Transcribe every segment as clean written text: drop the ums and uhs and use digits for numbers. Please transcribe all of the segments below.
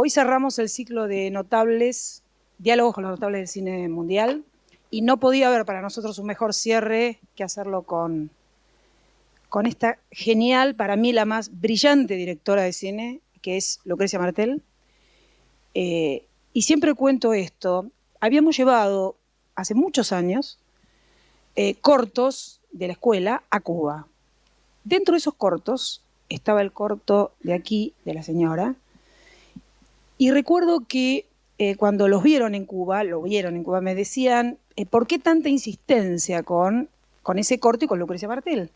Hoy cerramos el ciclo de notables, diálogos con los notables del cine mundial, y no podía haber para nosotros un mejor cierre que hacerlo con esta genial, para mí la más brillante directora de cine, que es Lucrecia Martel. Y siempre cuento esto, habíamos llevado hace muchos años cortos de la escuela a Cuba. Dentro de esos cortos estaba el corto de aquí, de la señora, y recuerdo que cuando lo vieron en Cuba, me decían, ¿por qué tanta insistencia con ese corto y con Lucrecia Martel?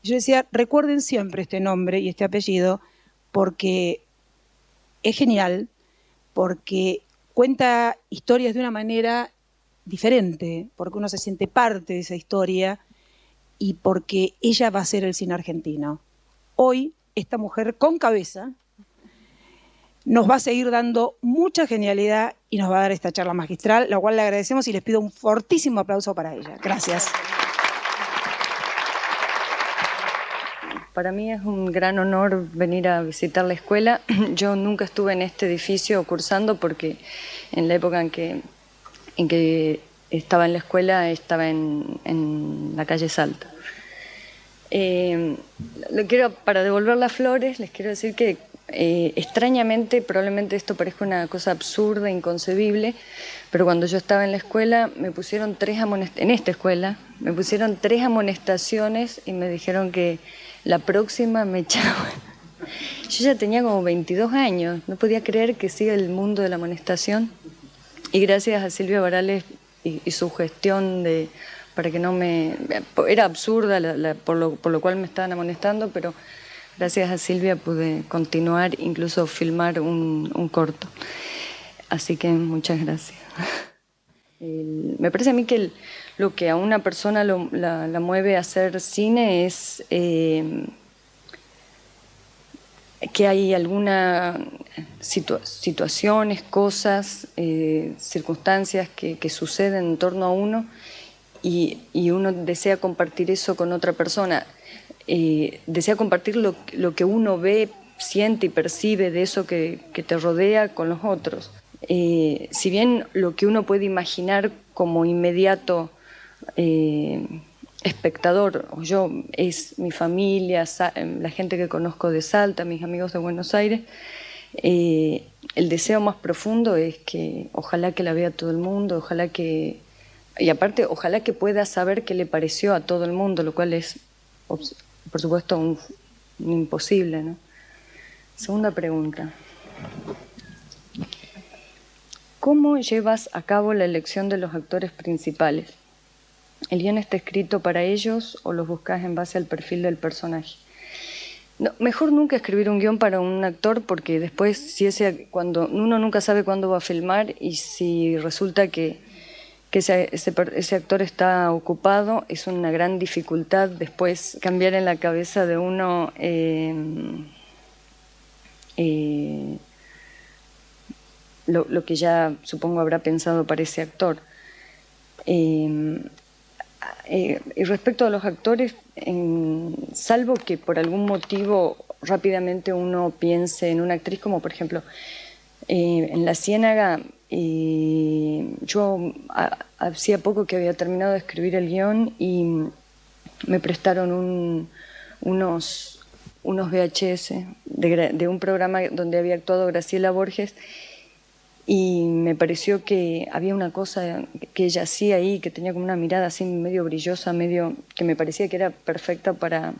Y yo decía, recuerden siempre este nombre y este apellido, porque es genial, porque cuenta historias de una manera diferente, porque uno se siente parte de esa historia y porque ella va a ser el cine argentino. Hoy, esta mujer con cabeza nos va a seguir dando mucha genialidad y nos va a dar esta charla magistral, la cual le agradecemos y les pido un fortísimo aplauso para ella. Gracias. Para mí es un gran honor venir a visitar la escuela. Yo nunca estuve en este edificio cursando porque en la época en que estaba en la escuela estaba en la calle Salta. Para devolver las flores, les quiero decir que extrañamente, probablemente esto parezca una cosa absurda, inconcebible, pero cuando yo estaba en la escuela me pusieron tres amonestaciones y me dijeron que la próxima me echaban. Yo ya tenía como 22 años, no podía creer que siga el mundo de la amonestación, y gracias a Silvia Barales y su gestión para que no me... Era absurda por lo cual me estaban amonestando, pero gracias a Silvia pude continuar, incluso filmar un corto. Así que muchas gracias. Me parece a mí que lo que a una persona la mueve a hacer cine es que hay algunas situaciones, cosas, circunstancias que suceden en torno a uno y uno desea compartir eso con otra persona. Desea compartir lo que uno ve, siente y percibe de eso que te rodea con los otros. Si bien lo que uno puede imaginar como inmediato espectador, o yo, es mi familia, la gente que conozco de Salta, mis amigos de Buenos Aires, el deseo más profundo es que ojalá que la vea todo el mundo, y aparte ojalá que pueda saber qué le pareció a todo el mundo, lo cual es, por supuesto, un imposible, ¿no? Segunda pregunta. ¿Cómo llevas a cabo la elección de los actores principales? ¿El guión está escrito para ellos o los buscas en base al perfil del personaje? No, mejor nunca escribir un guión para un actor, porque después cuando uno nunca sabe cuándo va a filmar, y si resulta que ese actor está ocupado, es una gran dificultad después cambiar en la cabeza de uno lo que ya supongo habrá pensado para ese actor. Y respecto a los actores, salvo que por algún motivo rápidamente uno piense en una actriz, como por ejemplo en La Ciénaga, yo hacía poco que había terminado de escribir el guión y me prestaron unos VHS de un programa donde había actuado Graciela Borges, y me pareció que había una cosa que ella hacía ahí, que tenía como una mirada así medio brillosa, que me parecía que era perfecta para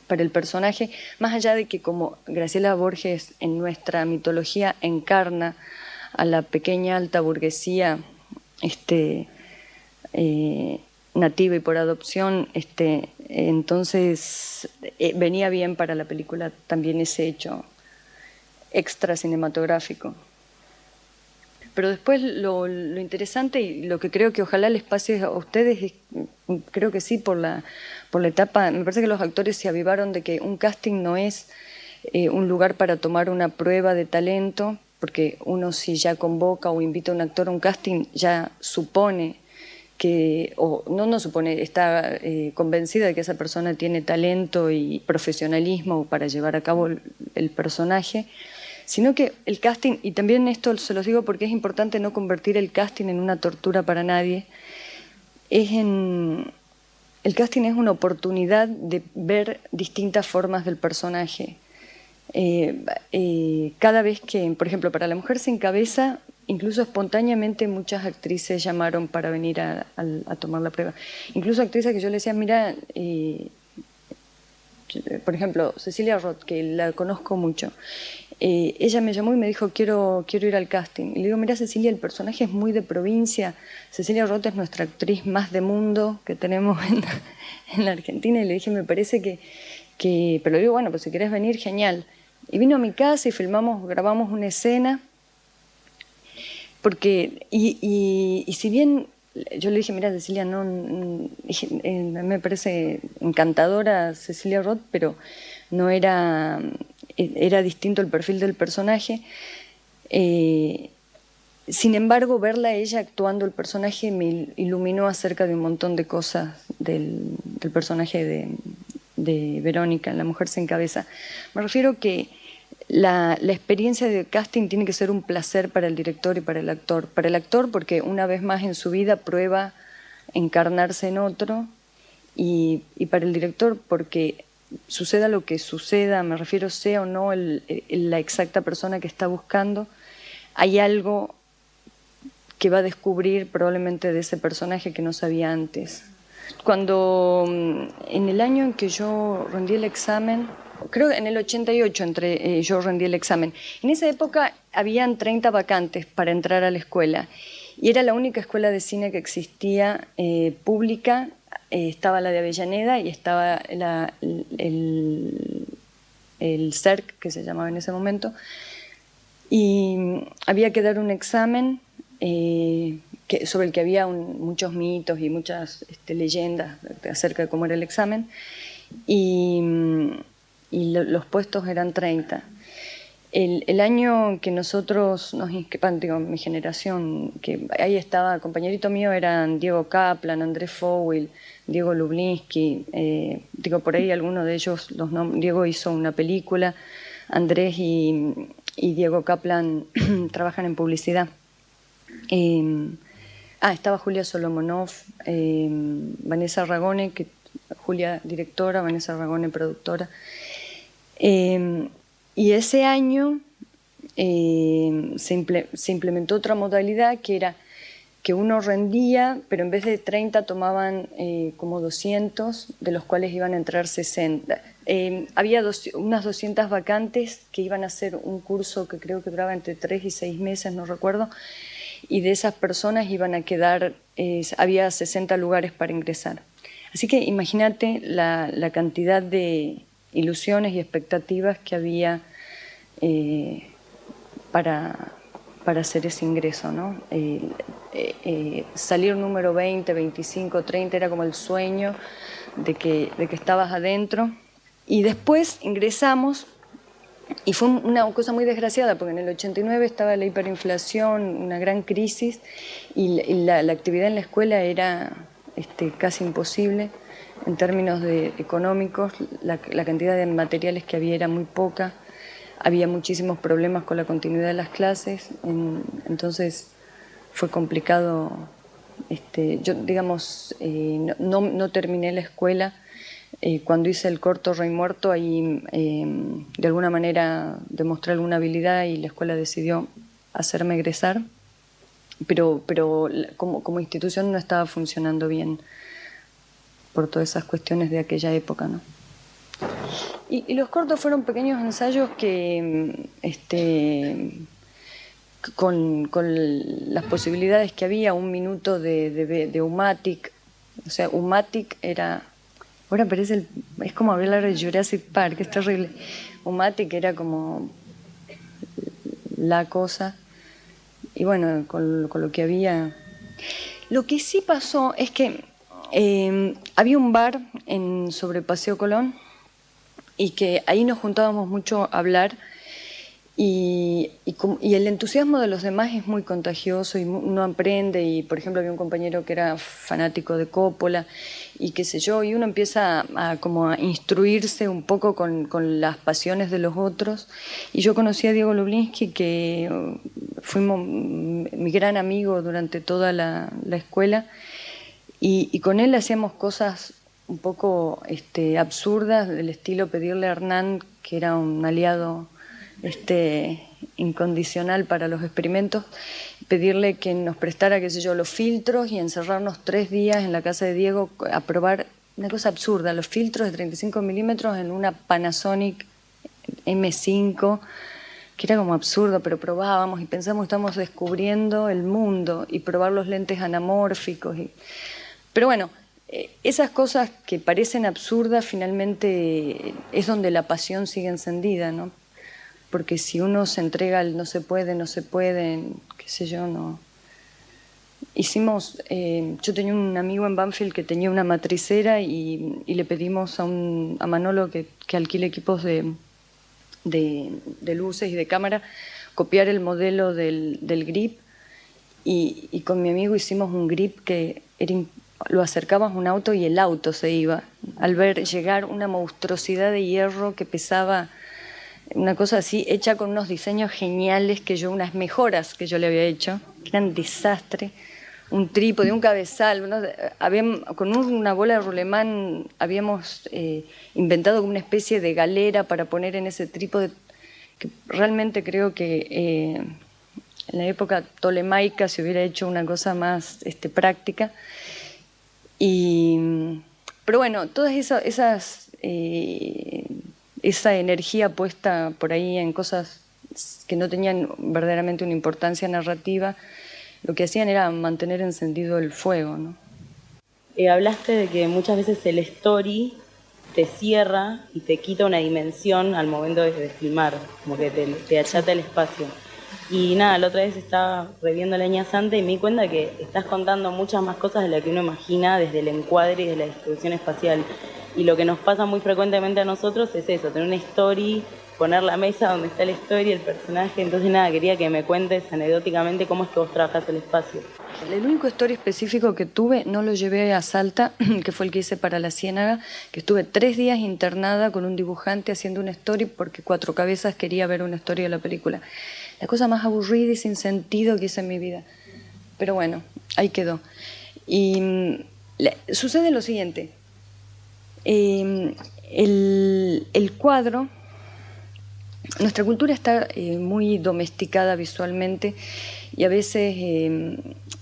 el personaje, más allá de que como Graciela Borges en nuestra mitología encarna a la pequeña alta burguesía nativa y por adopción, entonces venía bien para la película también ese hecho extra cinematográfico. Pero después lo interesante, y lo que creo que ojalá les pase a ustedes, creo que sí, por la etapa, me parece que los actores se avivaron de que un casting no es un lugar para tomar una prueba de talento, porque uno, si ya convoca o invita a un actor a un casting, ya supone no supone, está convencida de que esa persona tiene talento y profesionalismo para llevar a cabo el personaje, sino que el casting, y también esto se los digo porque es importante no convertir el casting en una tortura para nadie, el casting es una oportunidad de ver distintas formas del personaje. Cada vez que, por ejemplo, para La mujer sin cabeza, incluso espontáneamente muchas actrices llamaron para venir a tomar la prueba. Incluso actrices que yo le decía, mira, por ejemplo, Cecilia Roth, que la conozco mucho, ella me llamó y me dijo, quiero ir al casting. Y le digo, mira Cecilia, el personaje es muy de provincia. Cecilia Roth es nuestra actriz más de mundo que tenemos en la Argentina. Y le dije, me parece que... Pero le digo, bueno, pues si querés venir, genial. Y vino a mi casa y grabamos una escena. Porque, y si bien yo le dije, mira Cecilia, me parece encantadora Cecilia Roth, pero no era distinto el perfil del personaje. Sin embargo, verla a ella actuando el personaje me iluminó acerca de un montón de cosas del personaje de Verónica, La mujer sin cabeza. Me refiero que la experiencia de casting tiene que ser un placer para el director y para el actor. Para el actor porque una vez más en su vida prueba encarnarse en otro, y para el director porque suceda lo que suceda, me refiero sea o no la exacta persona que está buscando, hay algo que va a descubrir probablemente de ese personaje que no sabía antes. Cuando en el año en que yo rendí el examen, creo que en el 88 yo rendí el examen, en esa época habían 30 vacantes para entrar a la escuela y era la única escuela de cine que existía pública. Estaba la de Avellaneda y estaba el CERC, que se llamaba en ese momento, y había que dar un examen sobre el que había muchos mitos y muchas leyendas acerca de cómo era el examen, y los puestos eran 30. El año que nosotros nos inscribimos, digo, mi generación, que ahí estaba, compañerito mío eran Diego Kaplan, Andrés Fowil, Diego Lublinsky, digo, por ahí alguno de ellos, Diego hizo una película, Andrés y Diego Kaplan trabajan en publicidad. Estaba Julia Solomonov, Vanessa Ragone, Julia directora, Vanessa Ragone productora. Y ese año se implementó otra modalidad que era que uno rendía, pero en vez de 30 tomaban como 200, de los cuales iban a entrar 60. Había unas 200 vacantes que iban a hacer un curso que creo que duraba entre 3 y 6 meses, no recuerdo, y de esas personas iban a quedar, había 60 lugares para ingresar. Así que imagínate la cantidad de ilusiones y expectativas que había para hacer ese ingreso, ¿no? Salir número 20, 25, 30 era como el sueño de que estabas adentro. Y después ingresamos y fue una cosa muy desgraciada porque en el 89 estaba la hiperinflación, una gran crisis, y la actividad en la escuela era casi imposible en términos económicos. La cantidad de materiales que había era muy poca. Había muchísimos problemas con la continuidad de las clases, entonces fue complicado. Yo, digamos, no terminé la escuela. Cuando hice el corto Rey Muerto, ahí de alguna manera demostré alguna habilidad y la escuela decidió hacerme egresar, pero como institución no estaba funcionando bien por todas esas cuestiones de aquella época, ¿no? Y los cortos fueron pequeños ensayos que con las posibilidades que había, 1 minuto de Umatic. O sea, Umatic era... Ahora parece, es como hablar de Jurassic Park, es terrible. Umatic era como la cosa. Y bueno, con lo que había... Lo que sí pasó es que había un bar sobre Paseo Colón, y que ahí nos juntábamos mucho a hablar, Y el entusiasmo de los demás es muy contagioso y uno aprende. Y por ejemplo había un compañero que era fanático de Coppola y qué sé yo, y uno empieza como a instruirse un poco con las pasiones de los otros. Y yo conocí a Diego Lublinsky, que fuimos mi gran amigo durante toda la escuela, y con él hacíamos cosas un poco absurdas, del estilo pedirle a Hernán, que era un aliado incondicional para los experimentos, pedirle que nos prestara, qué sé yo, los filtros y encerrarnos 3 días en la casa de Diego a probar una cosa absurda, los filtros de 35 milímetros en una Panasonic M5, que era como absurdo, pero probábamos y pensamos que estamos descubriendo el mundo, y probar los lentes anamórficos. Pero bueno, esas cosas que parecen absurdas finalmente es donde la pasión sigue encendida, ¿no? Porque si uno se entrega al no se puede, qué sé yo, no. Yo tenía un amigo en Banfield que tenía una matricera y le pedimos a Manolo que alquile equipos de luces y de cámara, copiar el modelo del grip, y con mi amigo hicimos un grip que lo acercabas a un auto y el auto se iba al ver llegar una monstruosidad de hierro que pesaba, una cosa así, hecha con unos diseños geniales, unas mejoras que yo le había hecho, que eran desastre, un trípode, un cabezal, ¿no? Con una bola de rulemán habíamos inventado como una especie de galera para poner en ese trípode, que realmente creo que en la época tolemaica se hubiera hecho una cosa más práctica. Pero bueno, todas esa energía puesta por ahí en cosas que no tenían verdaderamente una importancia narrativa, lo que hacían era mantener encendido el fuego, ¿no? Hablaste de que muchas veces el story te cierra y te quita una dimensión al momento de filmar, como que te achata el espacio. Y nada, la otra vez estaba reviendo Leña Santa y me di cuenta que estás contando muchas más cosas de las que uno imagina desde el encuadre y de la distribución espacial. Y lo que nos pasa muy frecuentemente a nosotros es eso, tener una story, poner la mesa donde está la story, el personaje. Entonces nada, quería que me cuentes anecdóticamente cómo es que vos trabajás el espacio. El único story específico que tuve no lo llevé a Salta, que fue el que hice para La Ciénaga, que estuve 3 días internada con un dibujante haciendo una story porque Cuatro Cabezas quería ver una story de la película. La cosa más aburrida y sin sentido que hice en mi vida. Pero bueno, ahí quedó. Y sucede lo siguiente. El cuadro, nuestra cultura está muy domesticada visualmente, y a veces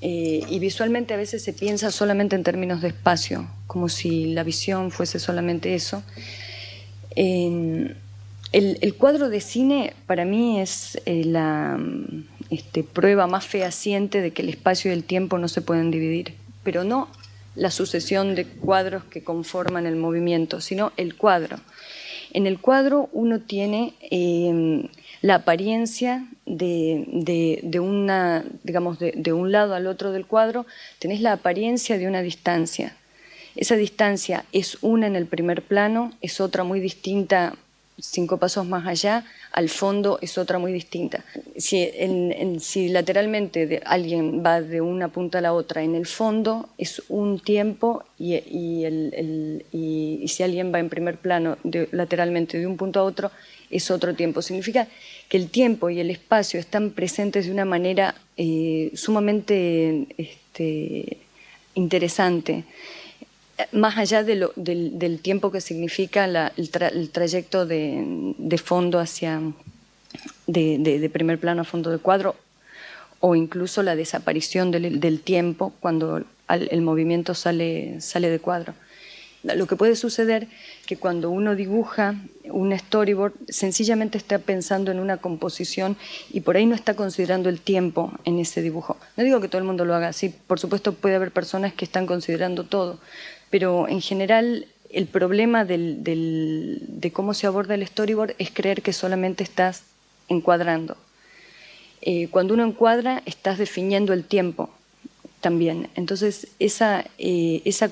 visualmente a veces se piensa solamente en términos de espacio, como si la visión fuese solamente eso. El cuadro de cine para mí es la prueba más fehaciente de que el espacio y el tiempo no se pueden dividir, pero no la sucesión de cuadros que conforman el movimiento, sino el cuadro. En el cuadro uno tiene la apariencia de una, digamos, de un lado al otro del cuadro, tenés la apariencia de una distancia. Esa distancia es una en el primer plano, es otra muy distinta 5 pasos más allá, al fondo es otra muy distinta. Si lateralmente alguien va de una punta a la otra, en el fondo es un tiempo, y si alguien va en primer plano lateralmente de un punto a otro, es otro tiempo. Significa que el tiempo y el espacio están presentes de una manera sumamente interesante, más allá del tiempo que significa el trayecto de fondo de primer plano a fondo de cuadro, o incluso la desaparición del tiempo cuando el movimiento sale de cuadro. Lo que puede suceder que cuando uno dibuja un storyboard, sencillamente está pensando en una composición y por ahí no está considerando el tiempo en ese dibujo. No digo que todo el mundo lo haga así, por supuesto puede haber personas que están considerando todo, pero en general el problema de cómo se aborda el storyboard es creer que solamente estás encuadrando. Cuando uno encuadra, estás definiendo el tiempo. también. Entonces, esa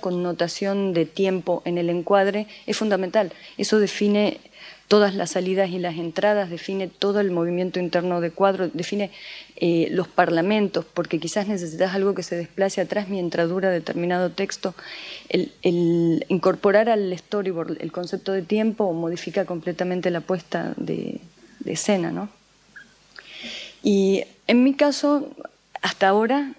connotación de tiempo en el encuadre es fundamental. Eso define todas las salidas y las entradas, define todo el movimiento interno de cuadro, define los parlamentos, porque quizás necesitas algo que se desplace atrás mientras dura determinado texto. El incorporar al storyboard el concepto de tiempo modifica completamente la puesta de escena, ¿no? Y en mi caso, hasta ahora,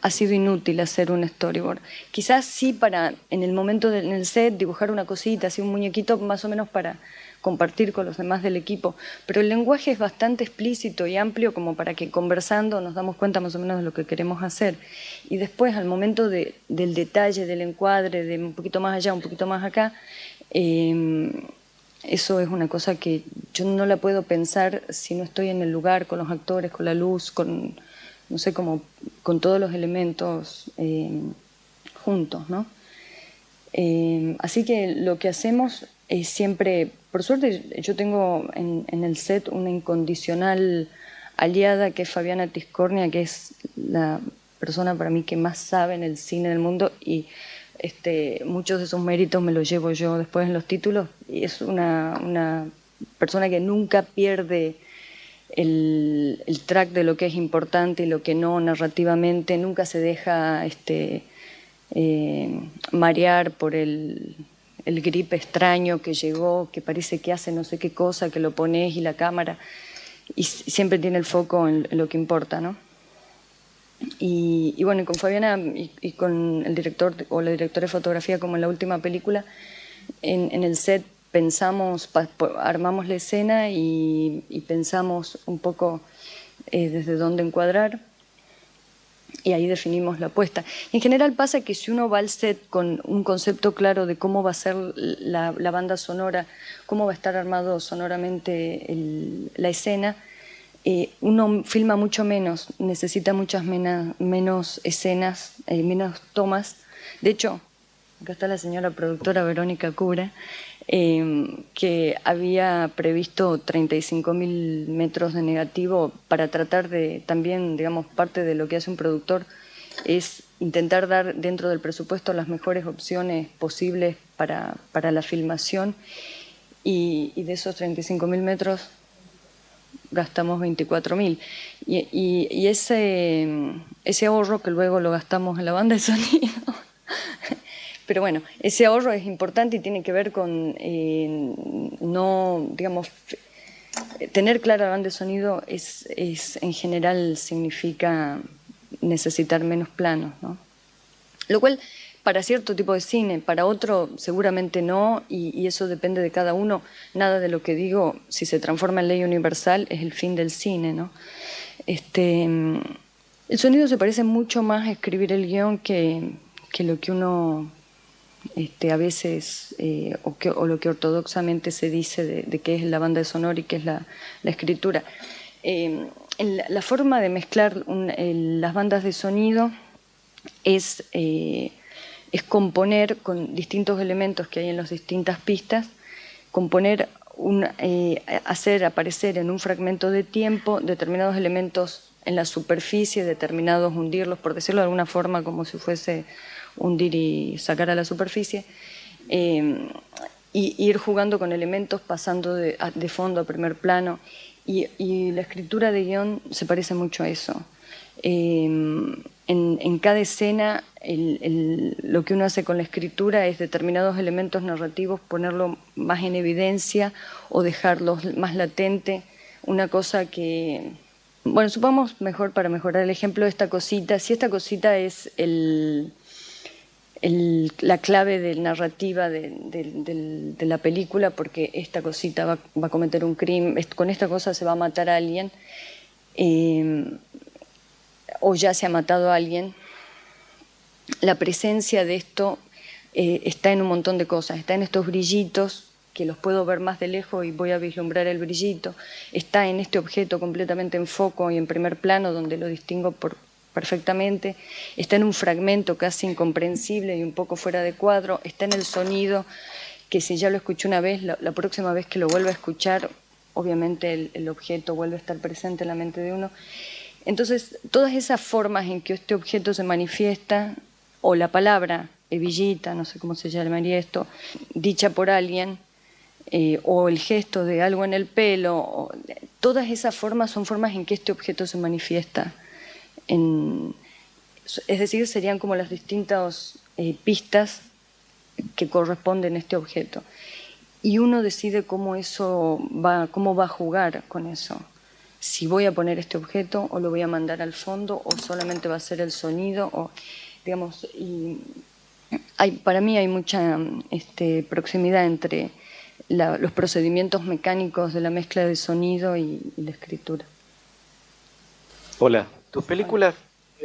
ha sido inútil hacer un storyboard. Quizás sí para, en el momento en el set, dibujar una cosita, así un muñequito, más o menos para compartir con los demás del equipo, pero el lenguaje es bastante explícito y amplio como para que conversando nos damos cuenta más o menos de lo que queremos hacer. Y después, al momento del detalle, del encuadre, de un poquito más allá, un poquito más acá, eso es una cosa que yo no la puedo pensar si no estoy en el lugar, con los actores, con la luz, con, no sé, como con todos los elementos juntos, ¿no? Así que lo que hacemos es siempre, por suerte yo tengo en el set una incondicional aliada que es Fabiana Tiscornia, que es la persona para mí que más sabe en el cine del mundo, y muchos de sus méritos me los llevo yo después en los títulos, y es una persona que nunca pierde el track de lo que es importante y lo que no narrativamente, nunca se deja marear por el grip extraño que llegó, que parece que hace no sé qué cosa, que lo pones y la cámara, y siempre tiene el foco en lo que importa, ¿no? Y bueno, y con Fabiana y con el director o la directora de fotografía, como en la última película, en el set pensamos, armamos la escena y pensamos un poco desde dónde encuadrar, y ahí definimos la apuesta. En general pasa que si uno va al set con un concepto claro de cómo va a ser la banda sonora, cómo va a estar armado sonoramente la escena, uno filma mucho menos, necesita muchas menos escenas, menos tomas. De hecho, acá está la señora productora Verónica Cura, que había previsto 35.000 metros de negativo para tratar de, también, digamos, parte de lo que hace un productor es intentar dar dentro del presupuesto las mejores opciones posibles para la filmación, y de esos 35.000 metros gastamos 24.000, y ese ahorro que luego lo gastamos en la banda de sonido. Pero bueno, ese ahorro es importante y tiene que ver con no, digamos, tener clara la banda de sonido es en general significa necesitar menos planos, ¿no? Lo cual para cierto tipo de cine, para otro seguramente no, y eso depende de cada uno. Nada de lo que digo, si se transforma en ley universal, es el fin del cine, ¿no? El sonido se parece mucho más a escribir el guión que lo que uno a veces, o lo que ortodoxamente se dice de qué es la banda sonora y qué es la escritura. La forma de mezclar las bandas de sonido es componer con distintos elementos que hay en las distintas pistas, componer hacer aparecer en un fragmento de tiempo determinados elementos en la superficie, determinados hundirlos, por decirlo de alguna forma, como si fuese hundir y sacar a la superficie, y ir jugando con elementos, pasando de fondo a primer plano, y la escritura de guión se parece mucho a eso. En cada escena lo que uno hace con la escritura es determinados elementos narrativos ponerlo más en evidencia o dejarlos más latente, una cosa que, bueno, supongamos mejor para mejorar el ejemplo de esta cosita, si esta cosita es la clave de narrativa de la película, porque esta cosita va a cometer un crimen, con esta cosa se va a matar a alguien, o ya se ha matado a alguien. La presencia de esto está en un montón de cosas, está en estos brillitos que los puedo ver más de lejos y voy a vislumbrar el brillito, está en este objeto completamente en foco y en primer plano donde lo distingo perfectamente, está en un fragmento casi incomprensible y un poco fuera de cuadro, está en el sonido que si ya lo escuché una vez, la próxima vez que lo vuelva a escuchar, obviamente el objeto vuelve a estar presente en la mente de uno. Entonces, todas esas formas en que este objeto se manifiesta, o la palabra, hebillita, no sé cómo se llamaría esto, dicha por alguien, o el gesto de algo en el pelo, todas esas formas son formas en que este objeto se manifiesta. Es decir, serían como las distintas pistas que corresponden a este objeto. Y uno decide cómo va a jugar con eso. Si voy a poner este objeto o lo voy a mandar al fondo o solamente va a ser el sonido. O, digamos, para mí hay mucha proximidad entre los procedimientos mecánicos de la mezcla de sonido y la escritura. Hola, tus películas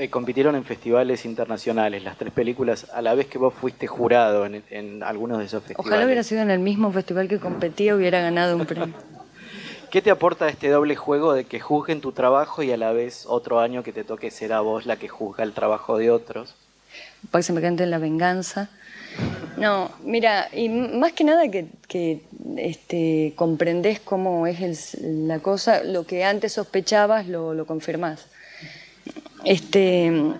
compitieron en festivales internacionales, las 3 películas, a la vez que vos fuiste jurado en algunos de esos festivales. Ojalá hubiera sido en el mismo festival que competía, hubiera ganado un premio. ¿Qué te aporta este doble juego de que juzguen tu trabajo y a la vez otro año que te toque ser a vos la que juzga el trabajo de otros? Para que se me cante la venganza. No, mira, y más que nada que comprendés cómo es la cosa, lo que antes sospechabas lo confirmás. En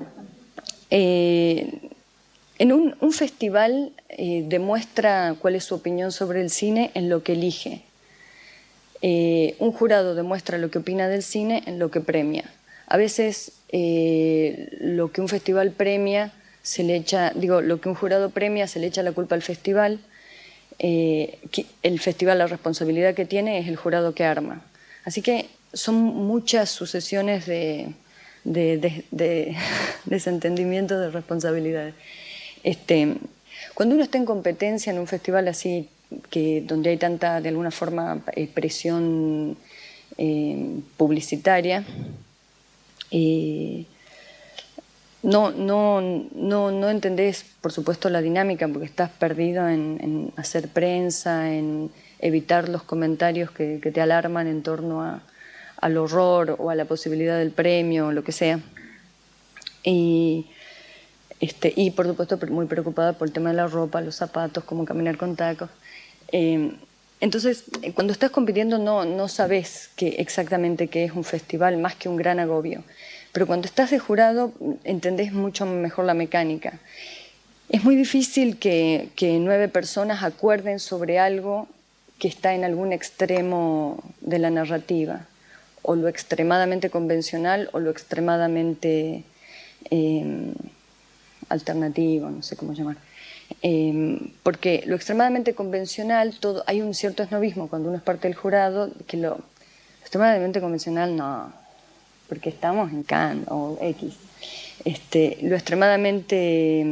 un festival demuestra cuál es su opinión sobre el cine en lo que elige. Un jurado demuestra lo que opina del cine en lo que premia. A veces lo que un festival premia lo que un jurado premia se le echa la culpa al festival. El festival, la responsabilidad que tiene es el jurado que arma. Así que son muchas sucesiones de desentendimiento de responsabilidades. Cuando uno está en competencia en un festival así, donde hay tanta, de alguna forma, presión publicitaria, no entendés, por supuesto, la dinámica, porque estás perdido en hacer prensa, en evitar los comentarios que te alarman en torno al horror o a la posibilidad del premio o lo que sea. Y por supuesto muy preocupada por el tema de la ropa, los zapatos, cómo caminar con tacos. Entonces, cuando estás compitiendo no sabes exactamente qué es un festival, más que un gran agobio. Pero cuando estás de jurado entendés mucho mejor la mecánica. Es muy difícil que 9 personas acuerden sobre algo que está en algún extremo de la narrativa, o lo extremadamente convencional o lo extremadamente alternativo, no sé cómo llamar. Porque lo extremadamente convencional, hay un cierto esnovismo cuando uno es parte del jurado, que lo extremadamente convencional no, porque estamos en Cannes o X. Lo extremadamente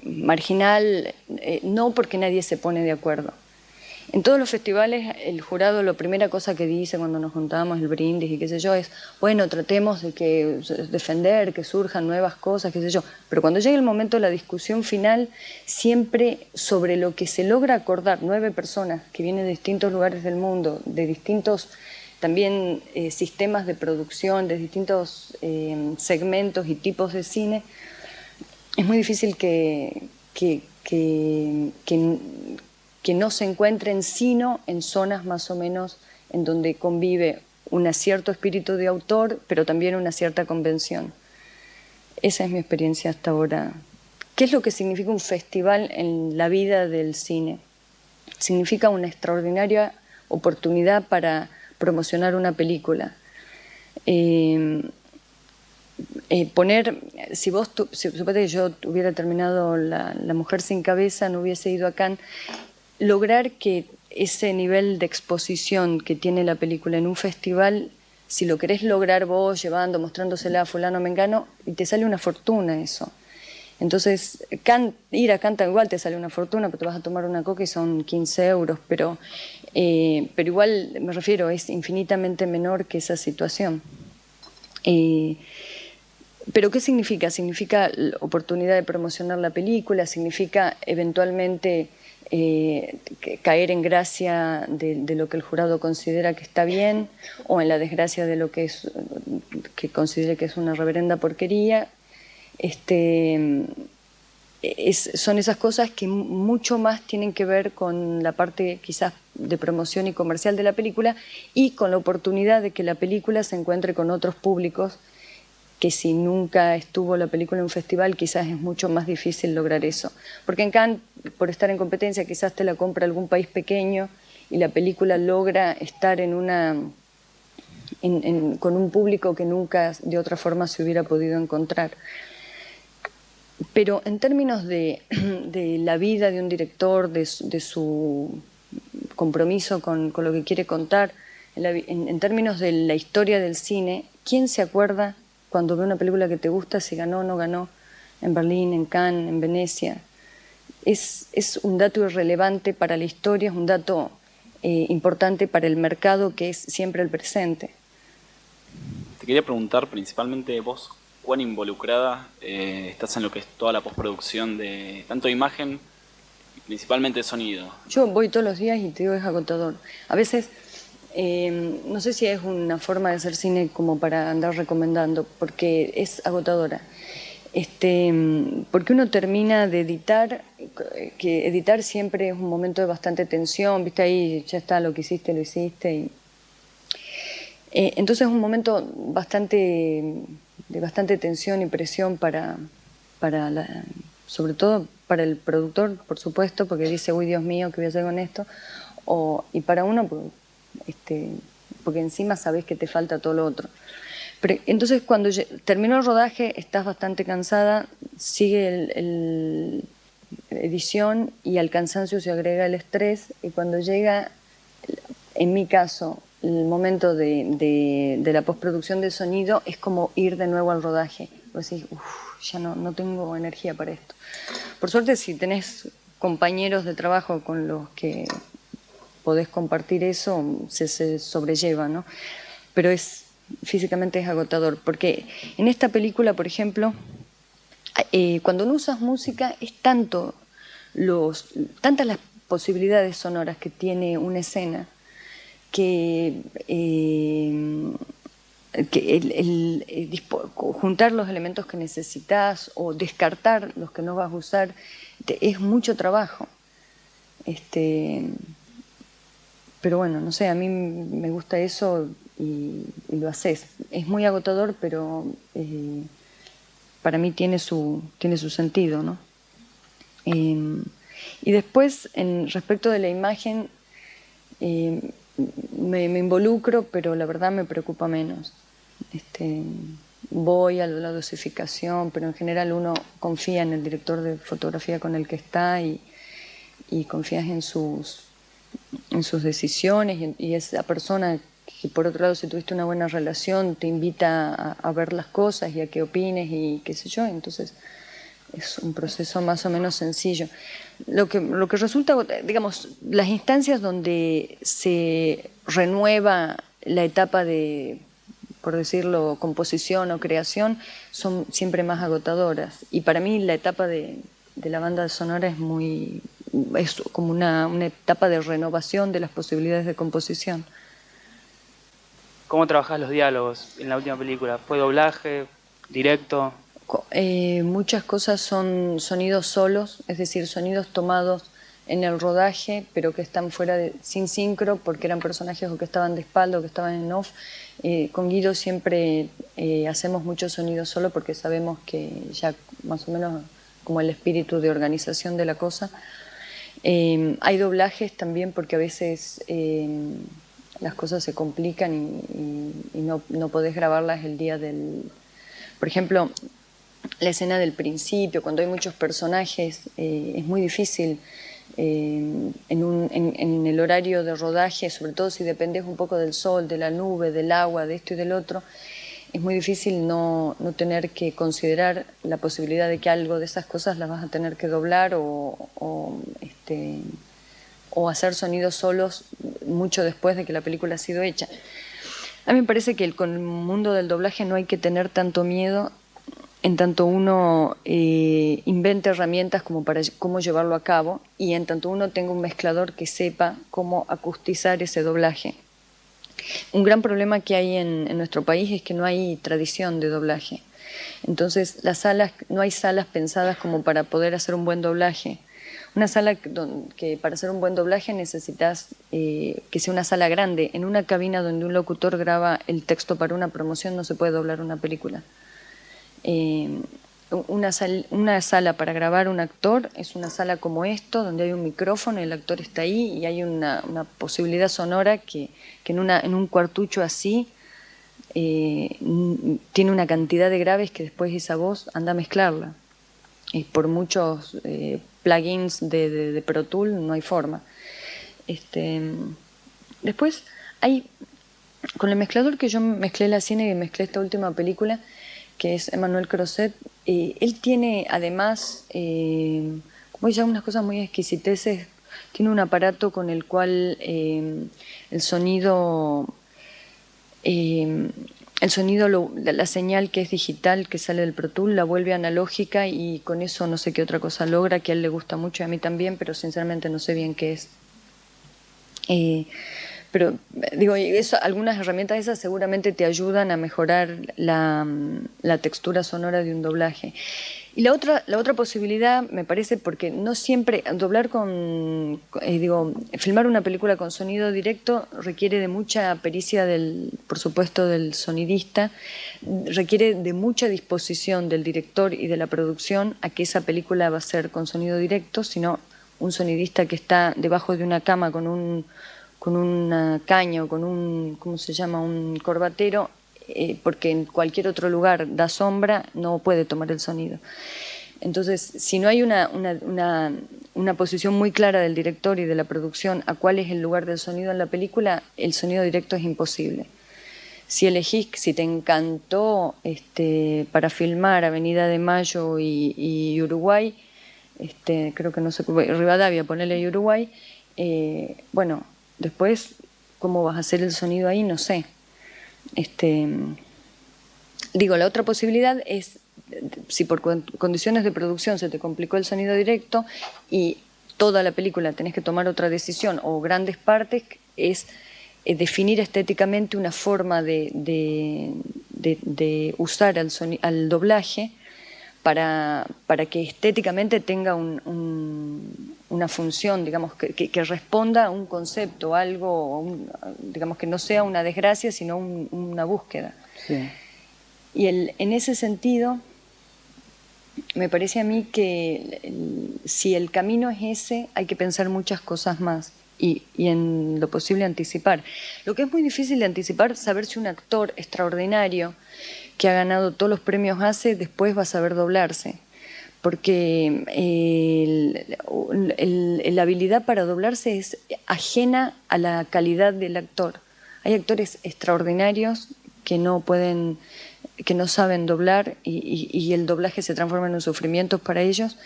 marginal, no, porque nadie se pone de acuerdo. En todos los festivales el jurado, la primera cosa que dice cuando nos juntamos, el brindis y qué sé yo, es, bueno, tratemos de defender, que surjan nuevas cosas, qué sé yo. Pero cuando llega el momento de la discusión final, siempre sobre lo que se logra acordar 9 personas que vienen de distintos lugares del mundo, de distintos también sistemas de producción, de distintos segmentos y tipos de cine, es muy difícil que no se encuentren sino en zonas más o menos en donde convive un cierto espíritu de autor, pero también una cierta convención. Esa es mi experiencia hasta ahora. ¿Qué es lo que significa un festival en la vida del cine? Significa una extraordinaria oportunidad para promocionar una película. Suponete que yo hubiera terminado La Mujer sin Cabeza, no hubiese ido a Cannes, lograr que ese nivel de exposición que tiene la película en un festival, si lo querés lograr vos, mostrándosela a fulano mengano, y te sale una fortuna eso. Entonces, ir a Cannes igual te sale una fortuna, pero te vas a tomar una coca y son 15 euros, pero igual, me refiero, es infinitamente menor que esa situación. ¿Pero qué significa? Significa la oportunidad de promocionar la película, significa eventualmente caer en gracia de lo que el jurado considera que está bien, o en la desgracia de lo que considere que es una reverenda porquería. son esas cosas que mucho más tienen que ver con la parte quizás de promoción y comercial de la película y con la oportunidad de que la película se encuentre con otros públicos, que si nunca estuvo la película en un festival quizás es mucho más difícil lograr eso. Porque en Cannes, por estar en competencia, quizás te la compra algún país pequeño y la película logra estar con un público que nunca de otra forma se hubiera podido encontrar. Pero en términos de la vida de un director, de su compromiso con lo que quiere contar, en términos de la historia del cine, ¿quién se acuerda cuando ve una película que te gusta si ganó o no ganó en Berlín, en Cannes, en Venecia? Es un dato irrelevante para la historia, es un dato importante para el mercado, que es siempre el presente. Te quería preguntar principalmente vos, ¿cuán involucrada estás en lo que es toda la postproducción de tanto imagen y principalmente sonido? Yo voy todos los días y te digo, es agotador. A veces, no sé si es una forma de hacer cine como para andar recomendando, porque es agotadora. Porque uno termina de editar, que editar siempre es un momento de bastante tensión, viste, ahí ya está, lo que hiciste, lo hiciste. Entonces es un momento de bastante tensión y presión sobre todo para el productor, por supuesto, porque dice, uy, Dios mío, ¿qué voy a hacer con esto? Y para uno, porque encima sabés que te falta todo lo otro. Pero, entonces, cuando terminó el rodaje, estás bastante cansada, sigue la edición y al cansancio se agrega el estrés, y cuando llega, en mi caso, el momento de la postproducción de sonido, es como ir de nuevo al rodaje. Vos decís, ya no tengo energía para esto. Por suerte, si tenés compañeros de trabajo con los que podés compartir eso, se sobrelleva, ¿no? Pero físicamente es agotador, porque en esta película, por ejemplo, cuando no usas música, es tantas las posibilidades sonoras que tiene una escena, que juntar los elementos que necesitas o descartar los que no vas a usar, es mucho trabajo. Pero bueno, no sé, a mí me gusta eso y lo haces. Es muy agotador, pero para mí tiene su sentido, ¿no? Y después, respecto de la imagen, me involucro, pero la verdad me preocupa menos. Voy a la dosificación, pero en general uno confía en el director de fotografía con el que está y confías en sus decisiones y esa persona que, por otro lado, si tuviste una buena relación, te invita a ver las cosas y a que opines y qué sé yo. Entonces es un proceso más o menos sencillo. Lo que resulta, digamos, las instancias donde se renueva la etapa de, por decirlo, composición o creación, son siempre más agotadoras. Y para mí la etapa de la banda sonora es como una etapa de renovación de las posibilidades de composición. ¿Cómo trabajás los diálogos en la última película? ¿Fue doblaje, directo? Muchas cosas son sonidos solos, es decir, sonidos tomados en el rodaje, pero que están sin sincro, porque eran personajes o que estaban de espalda o que estaban en off. Con Guido siempre hacemos mucho sonido solo porque sabemos que ya más o menos como el espíritu de organización de la cosa. Hay doblajes también porque a veces las cosas se complican y no podés grabarlas el día del... Por ejemplo, la escena del principio, cuando hay muchos personajes, es muy difícil en el horario de rodaje, sobre todo si dependes un poco del sol, de la nube, del agua, de esto y del otro, es muy difícil no tener que considerar la posibilidad de que algo de esas cosas las vas a tener que doblar o hacer sonidos solos mucho después de que la película ha sido hecha. A mí me parece que con el mundo del doblaje no hay que tener tanto miedo en tanto uno invente herramientas como para cómo llevarlo a cabo y en tanto uno tenga un mezclador que sepa cómo acustizar ese doblaje. Un gran problema que hay en nuestro país es que no hay tradición de doblaje. Entonces no hay salas pensadas como para poder hacer un buen doblaje. Una sala que para hacer un buen doblaje necesitas que sea una sala grande. En una cabina donde un locutor graba el texto para una promoción no se puede doblar una película. Una sala para grabar un actor es una sala como esto, donde hay un micrófono, el actor está ahí y hay una posibilidad sonora que en un cuartucho así tiene una cantidad de graves que después esa voz anda a mezclarla. Y por muchos plugins de Pro Tools no hay forma. Después con el mezclador que yo mezclé la cine y mezclé esta última película, que es Emmanuel Crozet, él tiene además, como ya unas cosas muy exquisiteces, tiene un aparato con el cual el sonido, la señal que es digital, que sale del Pro Tool, la vuelve analógica y con eso no sé qué otra cosa logra, que a él le gusta mucho y a mí también, pero sinceramente no sé bien qué es. Pero digo, algunas herramientas esas seguramente te ayudan a mejorar la textura sonora de un doblaje. Y la otra posibilidad, me parece, porque no siempre doblar filmar una película con sonido directo requiere de mucha pericia por supuesto, del sonidista, requiere de mucha disposición del director y de la producción a que esa película va a ser con sonido directo, sino un sonidista que está debajo de una cama con una caña o con ¿cómo se llama?, un corbatero, porque en cualquier otro lugar da sombra, no puede tomar el sonido. Entonces, si no hay una posición muy clara del director y de la producción a cuál es el lugar del sonido en la película, el sonido directo es imposible. Si te encantó para filmar Avenida de Mayo y Uruguay, creo que no sé, Rivadavia, ponele Uruguay, bueno, después, ¿cómo vas a hacer el sonido ahí? No sé. La otra posibilidad es, si por condiciones de producción se te complicó el sonido directo y toda la película tenés que tomar otra decisión o grandes partes, es definir estéticamente una forma de usar al doblaje para que estéticamente tenga una función, digamos, que responda a un concepto, algo, digamos, que no sea una desgracia, sino una búsqueda. Sí. Y en ese sentido, me parece a mí que si el camino es ese, hay que pensar muchas cosas más y en lo posible anticipar. Lo que es muy difícil de anticipar, saber si un actor extraordinario que ha ganado todos los premios ACE después va a saber doblarse, porque la habilidad para doblarse es ajena a la calidad del actor. Hay actores extraordinarios que no saben doblar y el doblaje se transforma en un sufrimiento para ellos,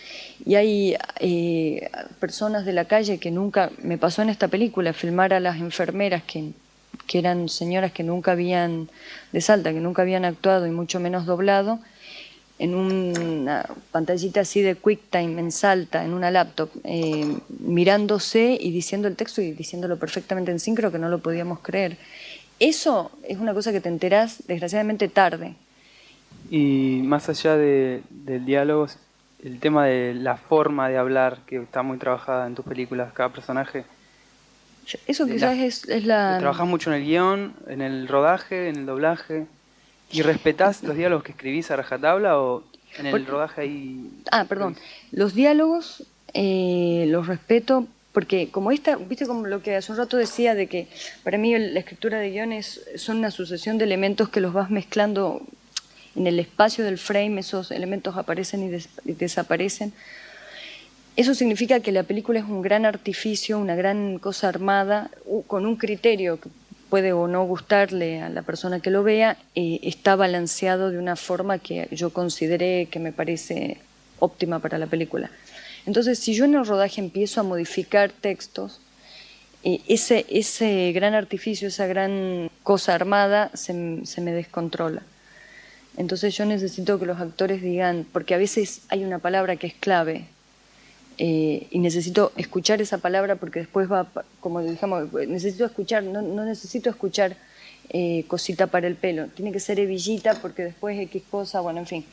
y hay personas de la calle que nunca, me pasó en esta película, filmar a las enfermeras que eran señoras que nunca habían, de Salta, que nunca habían actuado y mucho menos doblado, en una pantallita así de QuickTime en Salta, en una laptop, mirándose y diciendo el texto y diciéndolo perfectamente en síncrono, que no lo podíamos creer. Eso es una cosa que te enterás desgraciadamente tarde. Y más allá del diálogo, el tema de la forma de hablar, que está muy trabajada en tus películas, cada personaje. Eso quizás es la... ¿Trabajás mucho en el guión, en el rodaje, en el doblaje? ¿Y respetás los diálogos que escribís a rajatabla o en el rodaje ahí? Perdón. Los diálogos los respeto porque viste como lo que hace un rato decía de que para mí la escritura de guiones son una sucesión de elementos que los vas mezclando en el espacio del frame, esos elementos aparecen y desaparecen. Eso significa que la película es un gran artificio, una gran cosa armada, con un criterio que puede o no gustarle a la persona que lo vea, está balanceado de una forma que yo consideré que me parece óptima para la película. Entonces, si yo en el rodaje empiezo a modificar textos, ese gran artificio, esa gran cosa armada se me descontrola. Entonces yo necesito que los actores digan, porque a veces hay una palabra que es clave, y necesito escuchar esa palabra porque después va, como dijimos, necesito escuchar, no necesito escuchar cosita para el pelo, tiene que ser hebillita porque después X cosa, bueno, en fin.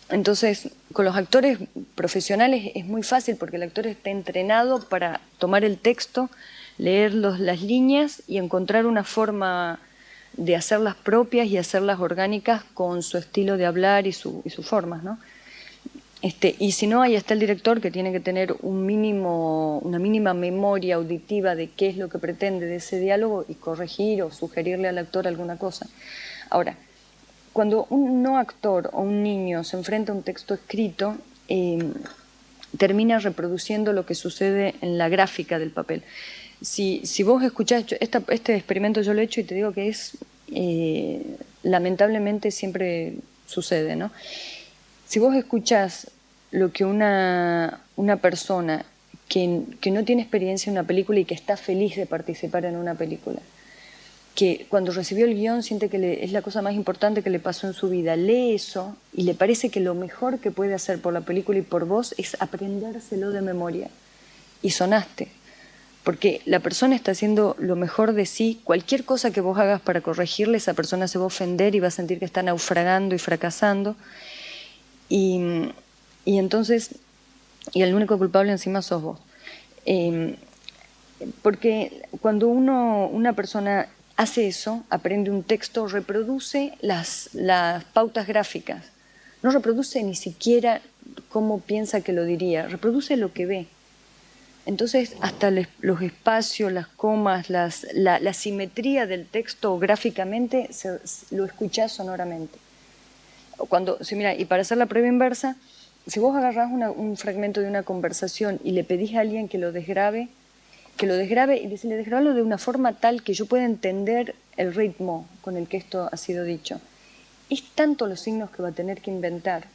Entonces, con los actores profesionales es muy fácil porque el actor está entrenado para tomar el texto, leer las líneas y encontrar una forma de hacerlas propias y hacerlas orgánicas con su estilo de hablar y sus formas, ¿no? Y si no, ahí está el director que tiene que tener una mínima memoria auditiva de qué es lo que pretende de ese diálogo y corregir o sugerirle al actor alguna cosa. Ahora, cuando un no actor o un niño se enfrenta a un texto escrito, termina reproduciendo lo que sucede en la gráfica del papel. Si vos escuchás, este experimento yo lo he hecho y te digo que es, lamentablemente siempre sucede, ¿no? Si vos escuchás lo que una persona que no tiene experiencia en una película y que está feliz de participar en una película, que cuando recibió el guión siente que es la cosa más importante que le pasó en su vida, lee eso y le parece que lo mejor que puede hacer por la película y por vos es aprendérselo de memoria. Y sonaste. Porque la persona está haciendo lo mejor de sí, cualquier cosa que vos hagas para corregirle, esa persona se va a ofender y va a sentir que está naufragando y fracasando. Y entonces, y el único culpable encima sos vos. Porque cuando una persona hace eso, aprende un texto, reproduce las pautas gráficas. No reproduce ni siquiera cómo piensa que lo diría, reproduce lo que ve. Entonces, hasta los espacios, las comas, la simetría del texto gráficamente lo escuchás sonoramente. Mira, y para hacer la prueba inversa, si vos agarrás un fragmento de una conversación y le pedís a alguien que lo desgrabe y decirle, desgrabalo de una forma tal que yo pueda entender el ritmo con el que esto ha sido dicho. Es tanto los signos que va a tener que inventar,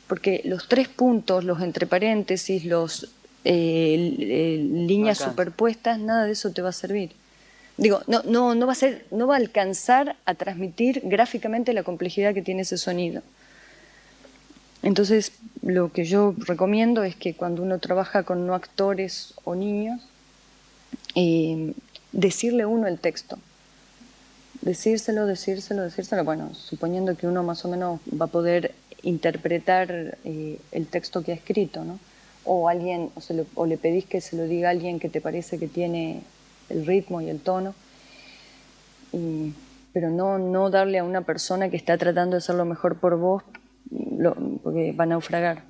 porque los 3 puntos, los entre paréntesis, líneas superpuestas, nada de eso te va a servir. Digo, no va a alcanzar a transmitir gráficamente la complejidad que tiene ese sonido. Entonces, lo que yo recomiendo es que cuando uno trabaja con no actores o niños, decirle uno el texto. Decírselo, bueno, suponiendo que uno más o menos va a poder interpretar el texto que ha escrito, ¿no? O le pedís que se lo diga a alguien que te parece que tiene el ritmo y el tono, pero no darle a una persona que está tratando de hacer lo mejor por vos, porque va a naufragar.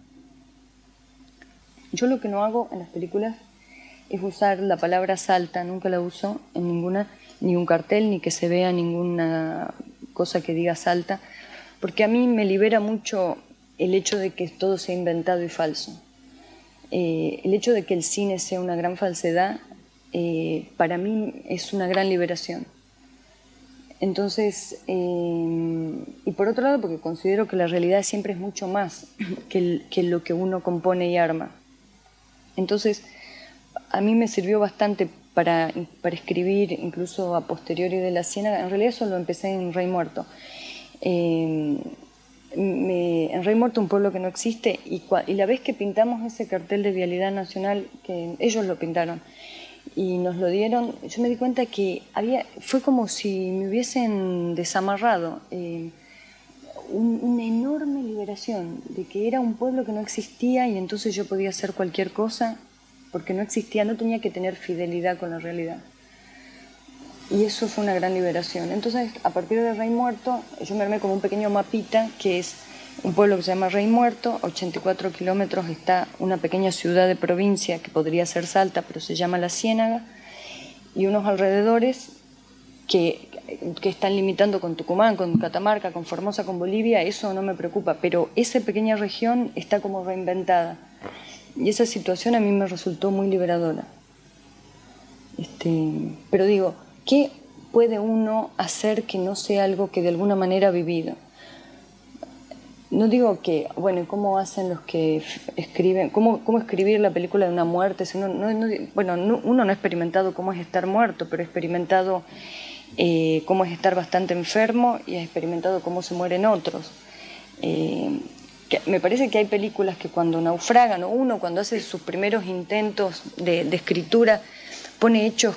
Yo lo que no hago en las películas es usar la palabra salta, nunca la uso en ni un cartel, ni que se vea ninguna cosa que diga salta, porque a mí me libera mucho el hecho de que todo sea inventado y falso. El hecho de que el cine sea una gran falsedad, para mí es una gran liberación. Entonces, y por otro lado, porque considero que la realidad siempre es mucho más que lo que uno compone y arma. Entonces, a mí me sirvió bastante para escribir, incluso a posteriori de La Ciénaga. En realidad eso lo empecé en Rey Muerto. En Rey Muerto, un pueblo que no existe, y la vez que pintamos ese cartel de Vialidad Nacional, que ellos lo pintaron y nos lo dieron, yo me di cuenta que fue como si me hubiesen desamarrado, una enorme liberación de que era un pueblo que no existía y entonces yo podía hacer cualquier cosa porque no existía, no tenía que tener fidelidad con la realidad. Y eso fue una gran liberación. Entonces, a partir de Rey Muerto, yo me armé como un pequeño mapita, que es un pueblo que se llama Rey Muerto, 84 kilómetros está una pequeña ciudad de provincia que podría ser Salta, pero se llama La Ciénaga, y unos alrededores que están limitando con Tucumán, con Catamarca, con Formosa, con Bolivia. Eso no me preocupa, pero esa pequeña región está como reinventada. Y esa situación a mí me resultó muy liberadora. Pero digo, ¿qué puede uno hacer que no sea algo que de alguna manera ha vivido? No digo que, bueno, ¿cómo hacen los que escriben? ¿Cómo escribir la película de una muerte? Uno no ha experimentado cómo es estar muerto, pero ha experimentado cómo es estar bastante enfermo y ha experimentado cómo se mueren otros. Me parece que hay películas que cuando naufragan, o uno cuando hace sus primeros intentos de escritura, pone hechos,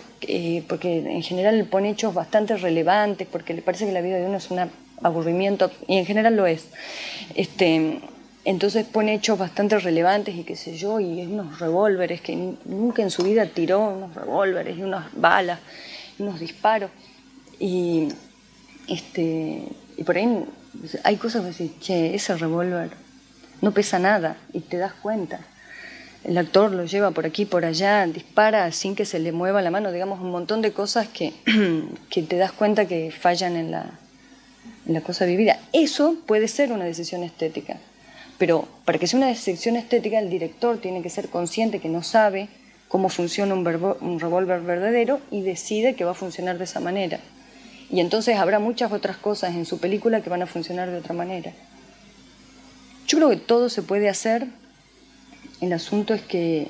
porque en general pone hechos bastante relevantes, porque le parece que la vida de uno es un aburrimiento, y en general lo es. Entonces pone hechos bastante relevantes y qué sé yo, y unos revólveres que nunca en su vida tiró, unos revólveres y unas balas, unos disparos. Y por ahí hay cosas que decís, che, ese revólver no pesa nada, y te das cuenta. El actor lo lleva por aquí, por allá, dispara sin que se le mueva la mano, digamos, un montón de cosas que te das cuenta que fallan en la cosa vivida. Eso puede ser una decisión estética, pero para que sea una decisión estética, el director tiene que ser consciente que no sabe cómo funciona un revólver verdadero y decide que va a funcionar de esa manera. Y entonces habrá muchas otras cosas en su película que van a funcionar de otra manera. Yo creo que todo se puede hacer. El asunto es que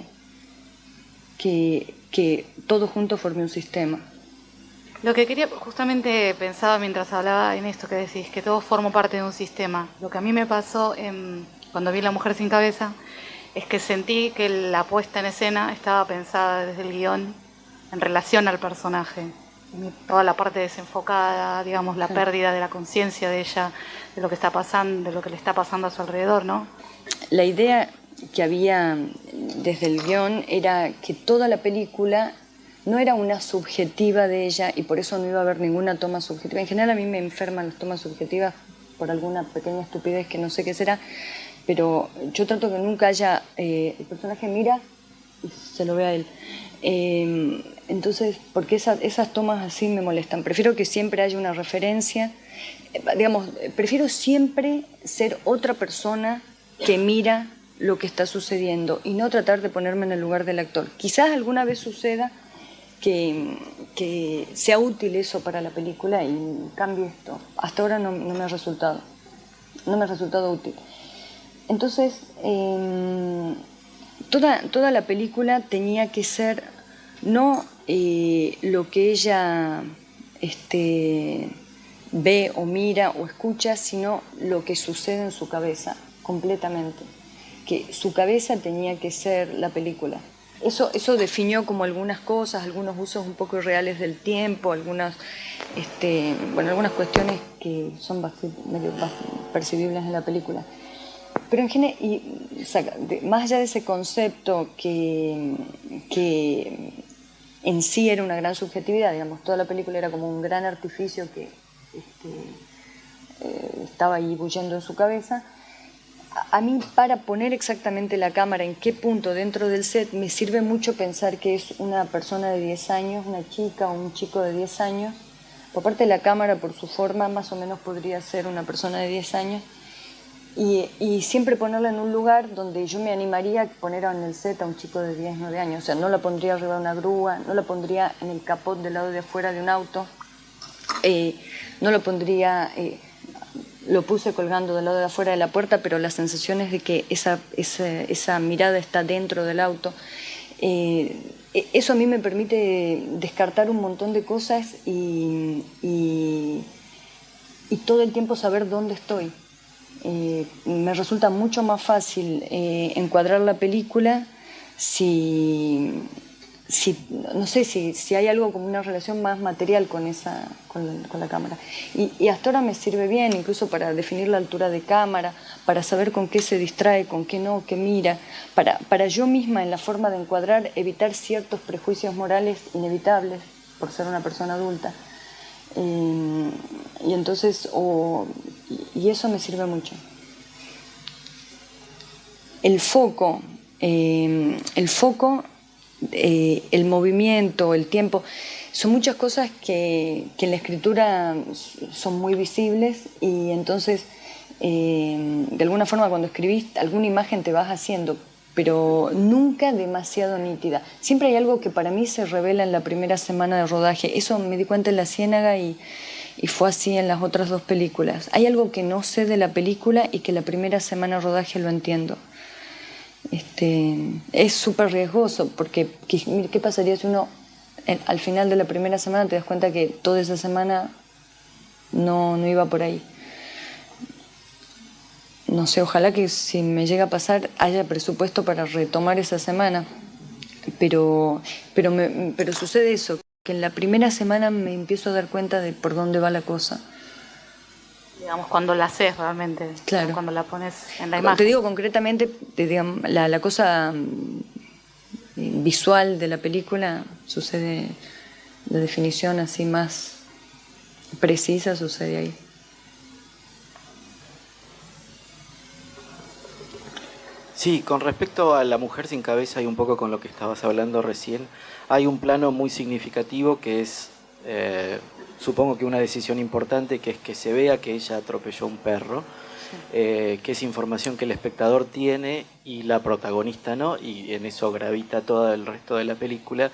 todo junto forme un sistema. Lo que quería, justamente pensaba mientras hablaba en esto que decís, que todo forma parte de un sistema. Lo que a mí me pasó cuando vi La mujer sin cabeza es que sentí que la puesta en escena estaba pensada desde el guión en relación al personaje. Toda la parte desenfocada, digamos, la pérdida de la conciencia de ella, de lo que está pasando, de lo que le está pasando a su alrededor, ¿no? La idea que había desde el guión era que toda la película no era una subjetiva de ella, y por eso no iba a haber ninguna toma subjetiva. En general a mí me enferman las tomas subjetivas por alguna pequeña estupidez que no sé qué será, pero yo trato que nunca haya, el personaje mira y se lo ve a él. Entonces, porque esas tomas así me molestan. Prefiero que siempre haya una referencia, digamos, prefiero siempre ser otra persona que mira lo que está sucediendo y no tratar de ponerme en el lugar del actor. Quizás alguna vez suceda que sea útil eso para la película y cambie esto. Hasta ahora no me ha resultado. No me ha resultado útil. Entonces, toda la película tenía que ser no lo que ella ve o mira o escucha, sino lo que sucede en su cabeza, completamente. Que su cabeza tenía que ser la película. Eso definió como algunas cosas, algunos usos un poco irreales del tiempo, algunas cuestiones que son medio percibibles en la película. Pero en general, más allá de ese concepto que en sí era una gran subjetividad, digamos, toda la película era como un gran artificio que estaba ahí bullendo en su cabeza. A mí, para poner exactamente la cámara en qué punto dentro del set, me sirve mucho pensar que es una persona de 10 años, una chica o un chico de 10 años. Por parte de la cámara, por su forma, más o menos podría ser una persona de 10 años. Y siempre ponerla en un lugar donde yo me animaría a poner en el set a un chico de 10, 9 años. O sea, no la pondría arriba de una grúa, no la pondría en el capot del lado de afuera de un auto, no lo pondría... lo puse colgando del lado de afuera de la puerta, pero la sensación es de que esa mirada está dentro del auto. Eso a mí me permite descartar un montón de cosas y todo el tiempo saber dónde estoy. Me resulta mucho más fácil encuadrar la película si hay algo como una relación más material con la cámara. Y hasta ahora me sirve bien, incluso para definir la altura de cámara, para saber con qué se distrae, con qué no, qué mira, para yo misma en la forma de encuadrar evitar ciertos prejuicios morales inevitables por ser una persona adulta. Y entonces, y eso me sirve mucho. El foco, el movimiento, el tiempo, son muchas cosas que en la escritura son muy visibles, y entonces de alguna forma cuando escribís alguna imagen te vas haciendo, pero nunca demasiado nítida. Siempre hay algo que para mí se revela en la primera semana de rodaje. Eso me di cuenta en La Ciénaga y fue así en las otras dos películas. Hay algo que no sé de la película y que la primera semana de rodaje lo entiendo. Es súper riesgoso, porque ¿qué pasaría si uno al final de la primera semana te das cuenta que toda esa semana no iba por ahí? No sé, ojalá que si me llega a pasar haya presupuesto para retomar esa semana, pero sucede eso, que en la primera semana me empiezo a dar cuenta de por dónde va la cosa. Digamos, cuando la haces realmente, Claro. cuando la pones en la imagen. Te digo concretamente, digamos, la cosa visual de la película sucede, la definición así más precisa sucede ahí. Sí, con respecto a La mujer sin cabeza y un poco con lo que estabas hablando recién, hay un plano muy significativo que es, supongo que una decisión importante, que es que se vea que ella atropelló a un perro, que es información que el espectador tiene y la protagonista no, y en eso gravita todo el resto de la película,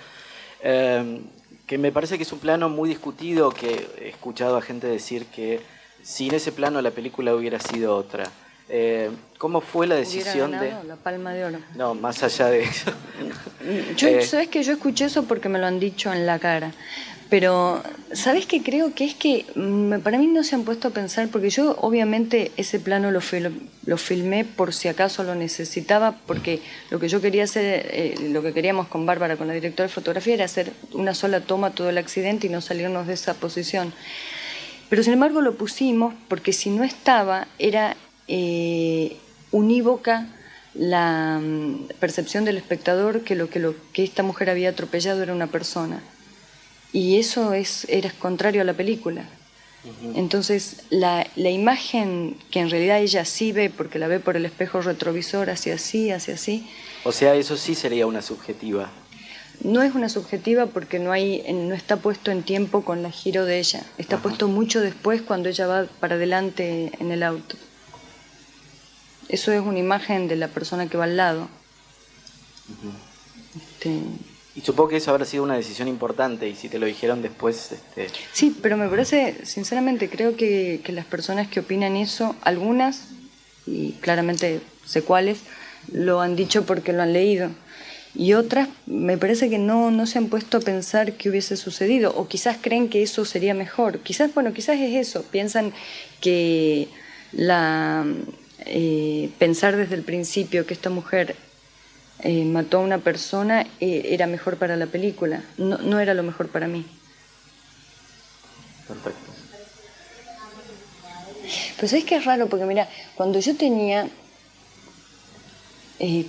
que me parece que es un plano muy discutido, que he escuchado a gente decir que sin ese plano la película hubiera sido otra. ¿Cómo fue la decisión ¿Hubiera ganado la Palma de Oro? No, más allá de eso. ¿Sabes que yo escuché eso porque me lo han dicho en la cara? Pero, ¿sabes qué creo? Que es que para mí no se han puesto a pensar, porque yo obviamente ese plano lo filmé por si acaso lo necesitaba, porque lo que yo quería hacer, lo que queríamos con Bárbara, con la directora de fotografía, era hacer una sola toma todo el accidente y no salirnos de esa posición. Pero sin embargo lo pusimos porque si no estaba, era unívoca la percepción del espectador que lo que esta mujer había atropellado era una persona. Y eso era contrario a la película. Entonces, la imagen que en realidad ella sí ve, porque la ve por el espejo retrovisor, hacia así. O sea, eso sí sería una subjetiva. No es una subjetiva porque no está puesto en tiempo con la giro de ella. Está puesto mucho después cuando ella va para adelante en el auto. Eso es una imagen de la persona que va al lado. Y supongo que eso habrá sido una decisión importante, y si te lo dijeron después... Sí, pero me parece, sinceramente, creo que las personas que opinan eso, algunas, y claramente sé cuáles, lo han dicho porque lo han leído. Y otras, me parece que no se han puesto a pensar qué hubiese sucedido, o quizás creen que eso sería mejor. Quizás es eso, piensan que pensar desde el principio que esta mujer mató a una persona era mejor para la película, no era lo mejor para mí. Perfecto. Pues es que es raro, porque mira, cuando yo tenía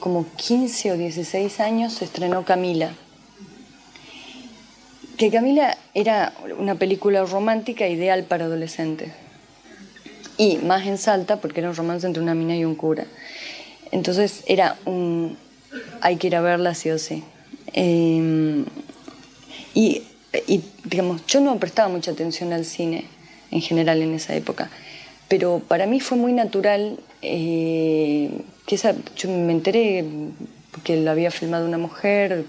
como 15 o 16 años se estrenó Camila. Que Camila era una película romántica ideal para adolescentes. Y más en Salta, porque era un romance entre una mina y un cura. Entonces era hay que ir a verla sí o sí. Y digamos, yo no prestaba mucha atención al cine en general en esa época, pero para mí fue muy natural yo me enteré que lo había filmado una mujer,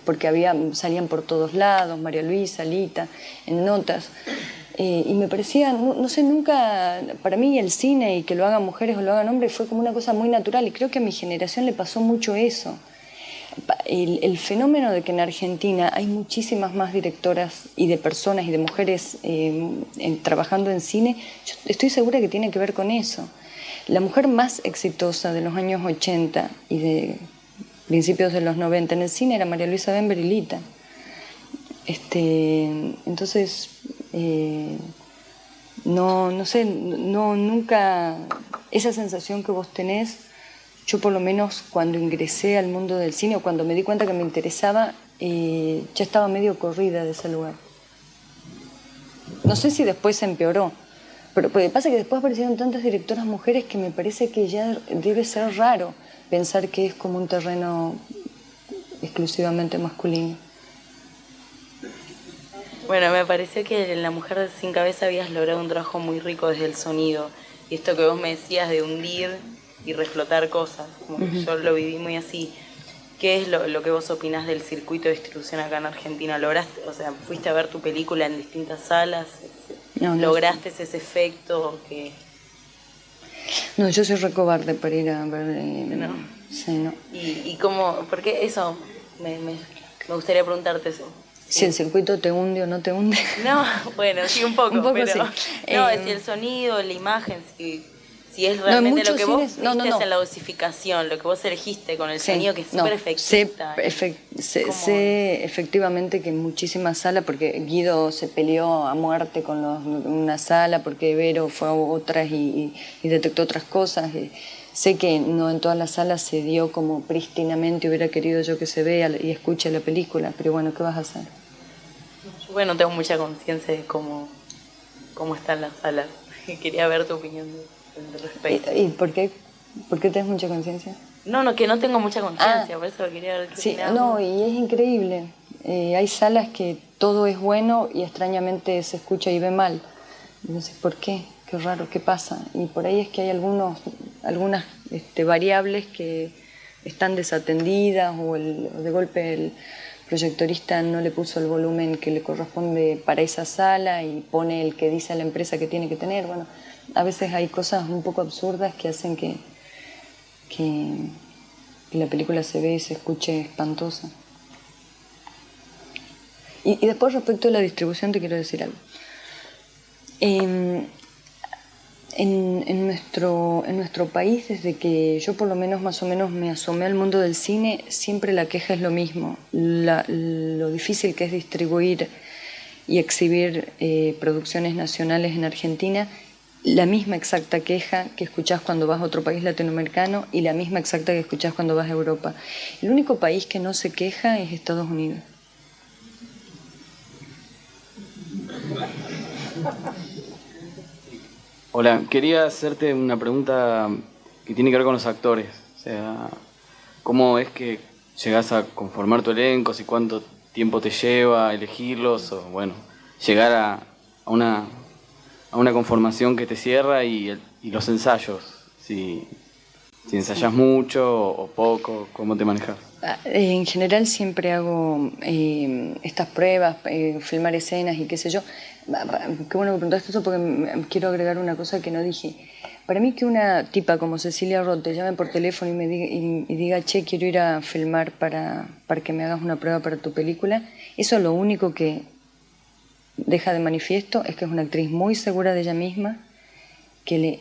porque salían por todos lados, María Luisa, Lita, en notas. Y me parecía, no sé, nunca, para mí el cine y que lo hagan mujeres o lo hagan hombres fue como una cosa muy natural, y creo que a mi generación le pasó mucho eso. El fenómeno de que en Argentina hay muchísimas más directoras y de personas y de mujeres trabajando en cine, yo estoy segura que tiene que ver con eso. La mujer más exitosa de los años 80 y de principios de los 90 en el cine era María Luisa Bember y Lita. Entonces, no sé, nunca, esa sensación que vos tenés, yo por lo menos cuando ingresé al mundo del cine o cuando me di cuenta que me interesaba, ya estaba medio corrida de ese lugar. No sé si después se empeoró, pero pasa que después aparecieron tantas directoras mujeres que me parece que ya debe ser raro pensar que es como un terreno exclusivamente masculino. Bueno, me pareció que en La mujer sin cabeza habías logrado un trabajo muy rico desde el sonido. Y esto que vos me decías de hundir y reflotar cosas, como que yo lo viví muy así. ¿Qué es lo que vos opinás del circuito de distribución acá en Argentina? ¿Lograste, o sea, fuiste a ver tu película en distintas salas? ¿Lograste ese efecto que...? No, yo soy re cobarde para ir a ver... ¿No? Sí, no. ¿Y cómo? Porque eso, me gustaría preguntarte eso. Si el circuito te hunde o no te hunde. No, bueno, sí, un poco Un poco pero, sí. No, es el sonido, la imagen, si si es realmente muchos lo que vos cines- no, viste no. es en la dosificación, lo que vos elegiste con el Sí, sonido, que es súper efectista. Sé efectivamente que en muchísimas salas, porque Guido se peleó a muerte con una sala, porque Vero fue a otras y detectó otras cosas. Sé que no en todas las salas se dio como prístinamente hubiera querido yo que se vea y escuche la película, pero bueno, ¿qué vas a hacer? Yo bueno, no tengo mucha conciencia de cómo están las salas. Quería ver tu opinión al respecto. ¿Y por qué tenés mucha conciencia? No, que no tengo mucha conciencia, por eso quería ver qué Sí, opinabas. no, y es increíble. Hay salas que todo es bueno y extrañamente se escucha y ve mal. No sé por qué, qué raro, qué pasa. Y por ahí es que hay algunas variables que están desatendidas o de golpe el proyectorista no le puso el volumen que le corresponde para esa sala y pone el que dice a la empresa que tiene que tener. Bueno, a veces hay cosas un poco absurdas que hacen que la película se ve y se escuche espantosa. Y después respecto a la distribución te quiero decir algo. En nuestro país, desde que yo por lo menos más o menos me asomé al mundo del cine, siempre la queja es lo mismo, lo difícil que es distribuir y exhibir producciones nacionales en Argentina, la misma exacta queja que escuchás cuando vas a otro país latinoamericano y la misma exacta que escuchás cuando vas a Europa. El único país que no se queja es Estados Unidos. Hola, quería hacerte una pregunta que tiene que ver con los actores. O sea, ¿cómo es que llegás a conformar tu elenco? ¿Y cuánto tiempo te lleva elegirlos? O bueno, llegar a una conformación que te cierra y los ensayos. Si ensayas mucho o poco, ¿cómo te manejas? En general siempre hago estas pruebas, filmar escenas y qué sé yo. Qué bueno que preguntaste eso porque quiero agregar una cosa que no dije. Para mí que una tipa como Cecilia Roth te llame por teléfono y me diga, che, quiero ir a filmar para que me hagas una prueba para tu película, eso lo único que deja de manifiesto es que es una actriz muy segura de ella misma, que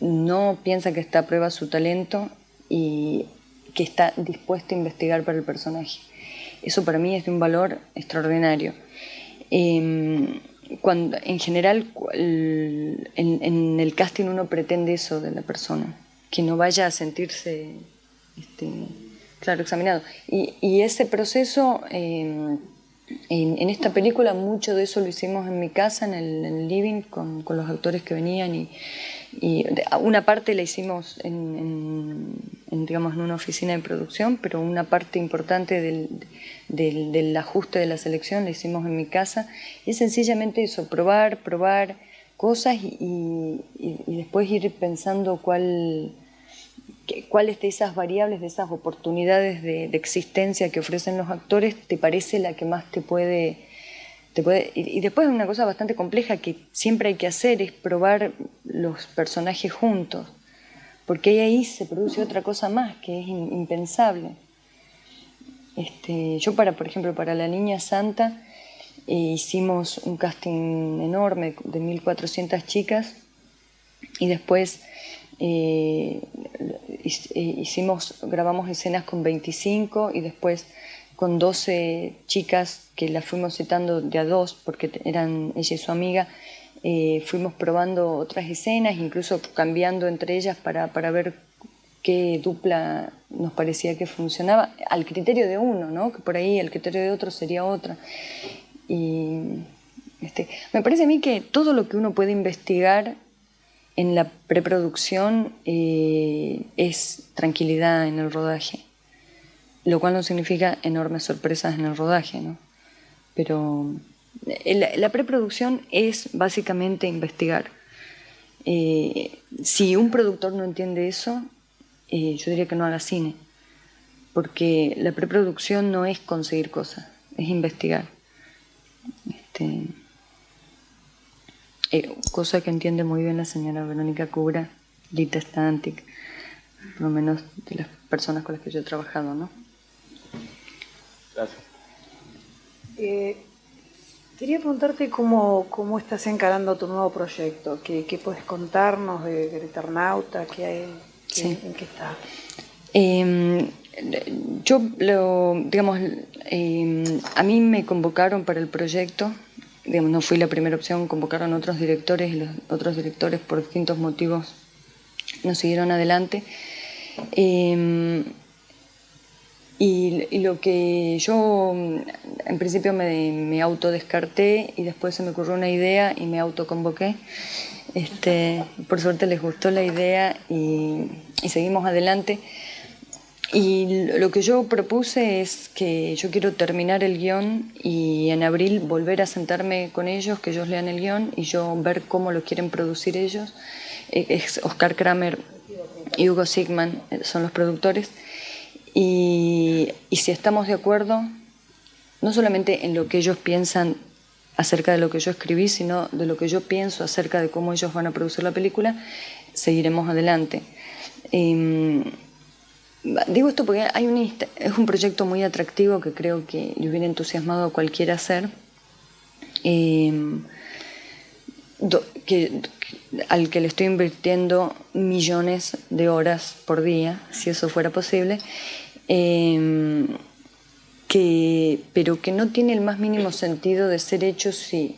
no piensa que está a prueba su talento y que está dispuesta a investigar para el personaje. Eso para mí es de un valor extraordinario. En general, en el casting uno pretende eso de la persona, que no vaya a sentirse claro, examinado. Y ese proceso, en esta película, mucho de eso lo hicimos en mi casa, en el living, con los actores que venían y una parte la hicimos digamos, en una oficina de producción, pero una parte importante del ajuste de la selección la hicimos en mi casa. Y es sencillamente eso, probar cosas y después ir pensando cuáles de esas variables, de esas oportunidades de existencia que ofrecen los actores te parece la que más te puede. Y después una cosa bastante compleja que siempre hay que hacer es probar los personajes juntos, porque ahí se produce otra cosa más que es impensable. Yo por ejemplo, para La Niña Santa hicimos un casting enorme de 1.400 chicas y después grabamos escenas con 25 y después con 12 chicas que las fuimos citando de a dos porque eran ella y su amiga, fuimos probando otras escenas, incluso cambiando entre ellas para ver qué dupla nos parecía que funcionaba, al criterio de uno, ¿no? Que por ahí el criterio de otro sería otra. Y me parece a mí que todo lo que uno puede investigar en la preproducción es tranquilidad en el rodaje, lo cual no significa enormes sorpresas en el rodaje, ¿no? Pero la preproducción es básicamente investigar. Si un productor no entiende eso, yo diría que no haga cine, porque la preproducción no es conseguir cosas, es investigar. Cosa que entiende muy bien la señora Verónica Cubra, Lita Stantic, por lo menos de las personas con las que yo he trabajado, ¿no? Gracias. Quería preguntarte cómo estás encarando tu nuevo proyecto, qué puedes contarnos del Eternauta, Sí. en qué está. Digamos, a mí me convocaron para el proyecto, digamos, no fui la primera opción, convocaron otros directores y los otros directores por distintos motivos no siguieron adelante. Y lo que yo en principio me autodescarté y después se me ocurrió una idea y me autoconvoqué. Por suerte les gustó la idea y seguimos adelante. Y lo que yo propuse es que yo quiero terminar el guión y en abril volver a sentarme con ellos, que ellos lean el guión y yo ver cómo lo quieren producir ellos. Es Oscar Kramer y Hugo Sigman son los productores. Y si estamos de acuerdo, no solamente en lo que ellos piensan acerca de lo que yo escribí, sino de lo que yo pienso acerca de cómo ellos van a producir la película, seguiremos adelante. Digo esto porque es un proyecto muy atractivo que creo que le hubiera entusiasmado a cualquiera hacer, al que le estoy invirtiendo millones de horas por día, si eso fuera posible, pero que no tiene el más mínimo sentido de ser hecho si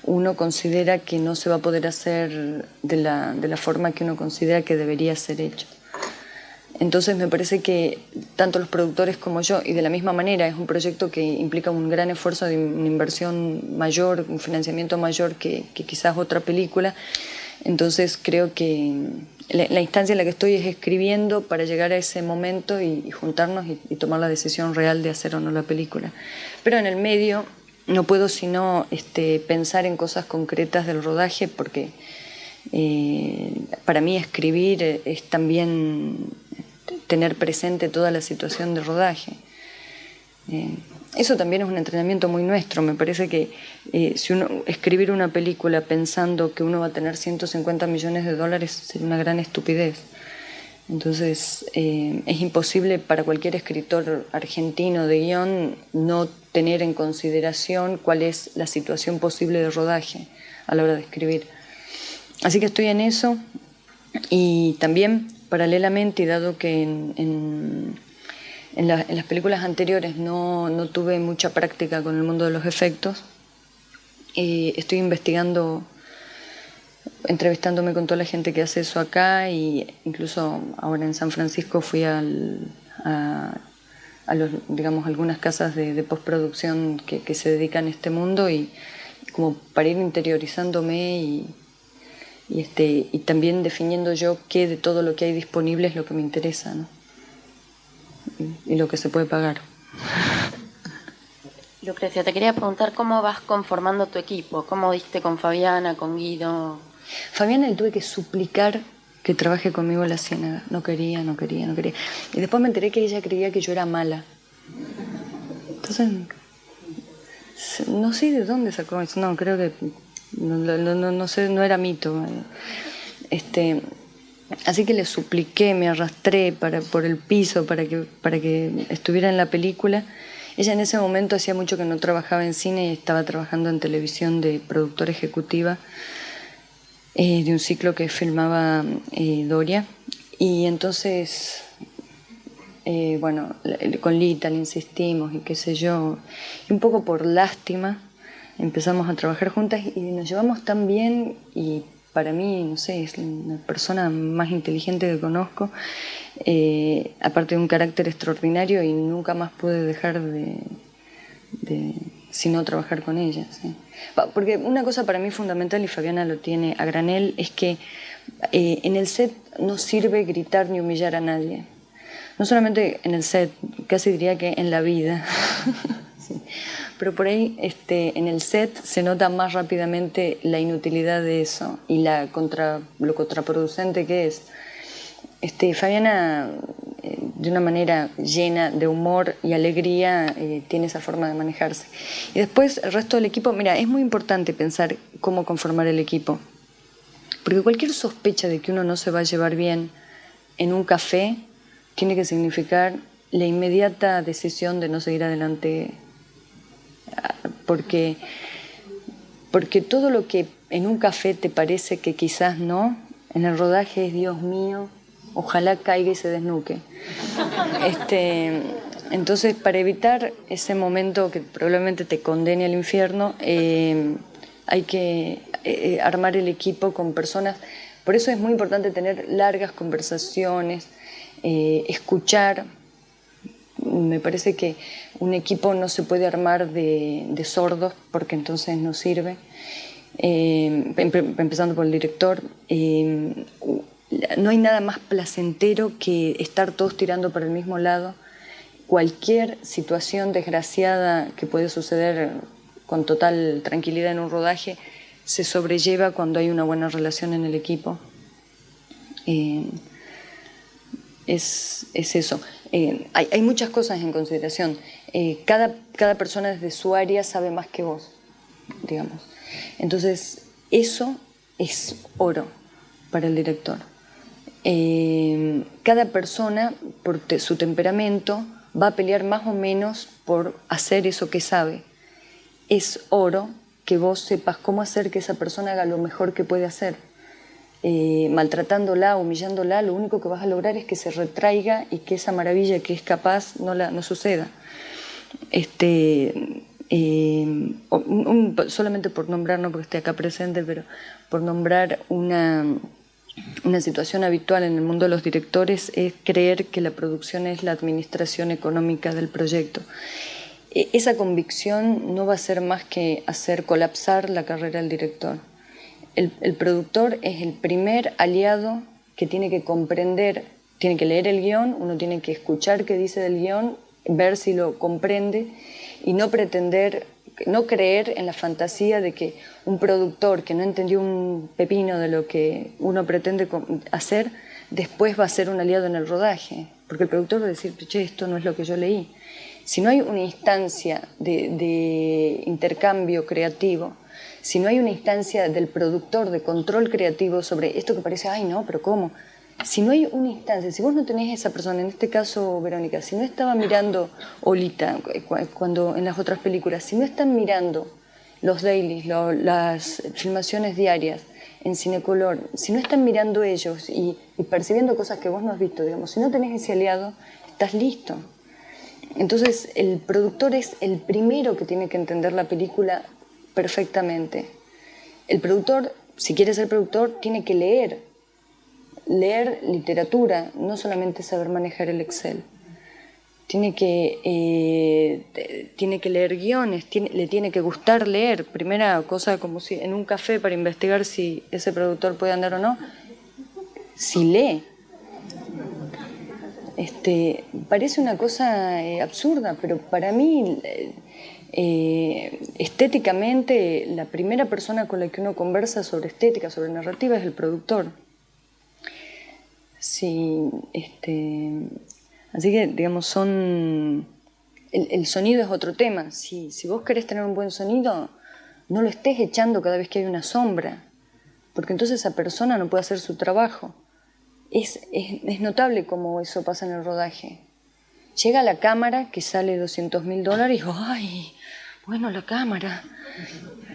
uno considera que no se va a poder hacer de la forma que uno considera que debería ser hecho. Entonces me parece que tanto los productores como yo, y de la misma manera, es un proyecto que implica un gran esfuerzo de una inversión mayor, un financiamiento mayor que quizás otra película. Entonces creo que la instancia en la que estoy es escribiendo para llegar a ese momento y juntarnos y tomar la decisión real de hacer o no la película. Pero en el medio no puedo sino pensar en cosas concretas del rodaje, porque para mí escribir es también tener presente toda la situación de rodaje. Eso también es un entrenamiento muy nuestro. Me parece que si uno escribir una película pensando que uno va a tener 150 millones de dólares sería una gran estupidez. Entonces es imposible para cualquier escritor argentino de guión no tener en consideración cuál es la situación posible de rodaje a la hora de escribir. Así que estoy en eso, y también paralelamente, y dado que en las películas anteriores no tuve mucha práctica con el mundo de los efectos, estoy investigando, entrevistándome con toda la gente que hace eso acá, y incluso ahora en San Francisco fui a algunas casas de postproducción que se dedican a este mundo, y como para ir interiorizándome y también definiendo yo qué de todo lo que hay disponible es lo que me interesa, ¿no? Y lo que se puede pagar. Lucrecia, te quería preguntar cómo vas conformando tu equipo, cómo diste con Fabiana, con Guido. Fabiana le tuve que suplicar que trabaje conmigo en La Ciénaga. No quería. Y después me enteré que ella creía que yo era mala. Entonces, no sé de dónde sacó eso. No, creo que no sé, no era mito. Así que le supliqué, me arrastré por el piso para que estuviera en la película. Ella en ese momento hacía mucho que no trabajaba en cine y estaba trabajando en televisión de productora ejecutiva de un ciclo que filmaba Doria. Y entonces, con Lita le insistimos y qué sé yo. Y un poco por lástima empezamos a trabajar juntas y nos llevamos tan bien, y para mí, no sé, es la persona más inteligente que conozco, aparte de un carácter extraordinario, y nunca más pude dejar sino trabajar con ella, ¿sí? Porque una cosa para mí fundamental, y Fabiana lo tiene a granel, es que en el set no sirve gritar ni humillar a nadie. No solamente en el set, casi diría que en la vida. Sí. Pero por ahí en el set se nota más rápidamente la inutilidad de eso y lo contraproducente que es. Fabiana, de una manera llena de humor y alegría, tiene esa forma de manejarse. Y después el resto del equipo, mira, es muy importante pensar cómo conformar el equipo. Porque cualquier sospecha de que uno no se va a llevar bien en un café tiene que significar la inmediata decisión de no seguir adelante, porque Porque todo lo que en un café te parece que quizás no, en el rodaje es Dios mío, ojalá caiga y se desnuque. Entonces, para evitar ese momento que probablemente te condene al infierno, hay que armar el equipo con personas. Por eso es muy importante tener largas conversaciones, escuchar. Me parece que un equipo no se puede armar de sordos, porque entonces no sirve. Empezando por el director. No hay nada más placentero que estar todos tirando para el mismo lado. Cualquier situación desgraciada que puede suceder con total tranquilidad en un rodaje se sobrelleva cuando hay una buena relación en el equipo. Es eso. Hay muchas cosas en consideración. Cada persona desde su área sabe más que vos, digamos. Entonces, eso es oro para el director. Cada persona, por su temperamento, va a pelear más o menos por hacer eso que sabe. Es oro que vos sepas cómo hacer que esa persona haga lo mejor que puede hacer. Maltratándola, humillándola, lo único que vas a lograr es que se retraiga y que esa maravilla que es capaz no suceda. Solamente por nombrar, no porque esté acá presente, pero por nombrar una situación habitual en el mundo de los directores es creer que la producción es la administración económica del proyecto. Esa convicción no va a ser más que hacer colapsar la carrera del director. El productor es el primer aliado que tiene que comprender, tiene que leer el guión, uno tiene que escuchar qué dice del guión, ver si lo comprende y no pretender, no creer en la fantasía de que un productor que no entendió un pepino de lo que uno pretende hacer, después va a ser un aliado en el rodaje. Porque el productor va a decir, che, esto no es lo que yo leí. Si no hay una instancia de intercambio creativo, si no hay una instancia del productor de control creativo sobre esto que parece, ay no, pero ¿cómo? Si no hay una instancia, si vos no tenés esa persona, en este caso Verónica, si no estaba mirando Olita cuando en las otras películas, si no están mirando los dailies, las filmaciones diarias en Cinecolor, si no están mirando ellos y percibiendo cosas que vos no has visto, digamos, si no tenés ese aliado, estás listo. Entonces el productor es el primero que tiene que entender la película perfectamente. El productor, si quiere ser productor, tiene que leer literatura, no solamente saber manejar el Excel. Tiene que leer guiones, le tiene que gustar leer. Primera cosa, como si en un café para investigar si ese productor puede andar o no, si lee. Parece una cosa absurda, pero para mí estéticamente la primera persona con la que uno conversa sobre estética, sobre narrativa es el productor. Sí, así que digamos el sonido es otro tema. Si vos querés tener un buen sonido, no lo estés echando cada vez que hay una sombra, porque entonces esa persona no puede hacer su trabajo. Es notable cómo eso pasa en el rodaje. Llega la cámara que sale $200.000 y digo, ay, bueno, la cámara.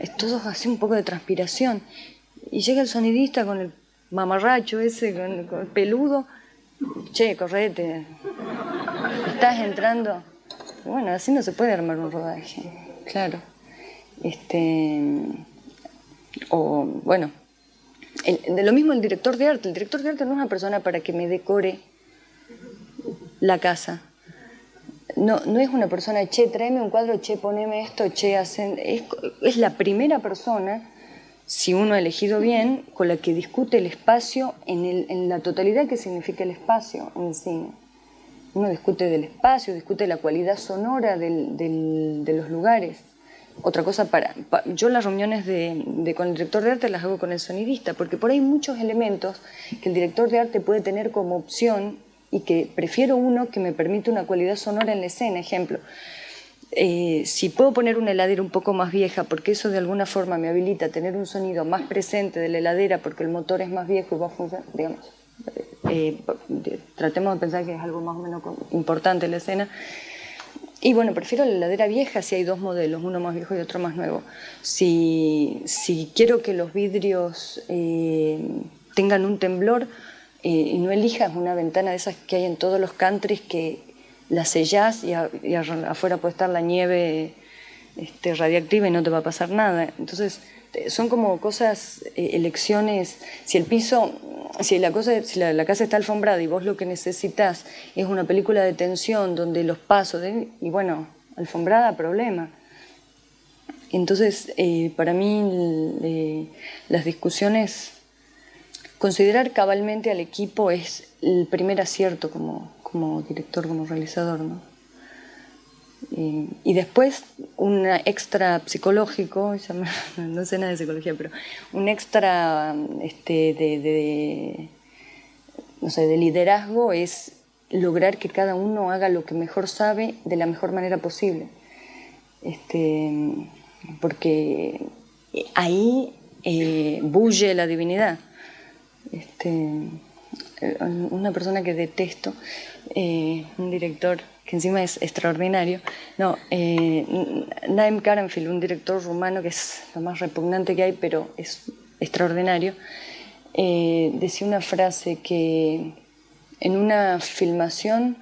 Es todo así un poco de transpiración. Y llega el sonidista con el mamarracho ese, con el peludo. Che, correte. Estás entrando. Bueno, así no se puede armar un rodaje. Claro. O bueno. De lo mismo el director de arte. El director de arte no es una persona para que me decore la casa. No es una persona, che, tráeme un cuadro, che, poneme esto, che, hacen. Es la primera persona, si uno ha elegido bien, con la que discute el espacio en la totalidad que significa el espacio en el cine. Uno discute del espacio, discute la cualidad sonora de los lugares. Otra cosa, yo las reuniones con el director de arte las hago con el sonidista, porque por ahí hay muchos elementos que el director de arte puede tener como opción y que prefiero uno que me permite una cualidad sonora en la escena. Ejemplo, si puedo poner una heladera un poco más vieja, porque eso de alguna forma me habilita a tener un sonido más presente de la heladera, porque el motor es más viejo y va a funcionar, digamos, tratemos de pensar que es algo más o menos importante en la escena. Y bueno, prefiero la heladera vieja si hay dos modelos, uno más viejo y otro más nuevo. Si quiero que los vidrios tengan un temblor, y no elijas una ventana de esas que hay en todos los countries que la sellás y afuera puede estar la nieve radiactiva y no te va a pasar nada. Entonces son como cosas, elecciones. Si la casa está alfombrada y vos lo que necesitas es una película de tensión donde los pasos, y bueno, alfombrada, problema. Entonces, para mí las discusiones, considerar cabalmente al equipo es el primer acierto como director, como realizador, ¿no? Y después un extra psicológico, no sé nada de psicología, pero un extra de liderazgo es lograr que cada uno haga lo que mejor sabe de la mejor manera posible. Porque ahí bulle la divinidad. Una persona que detesto, un director que encima es extraordinario, Naim Karanfil, un director rumano que es lo más repugnante que hay, pero es extraordinario, decía una frase que en una filmación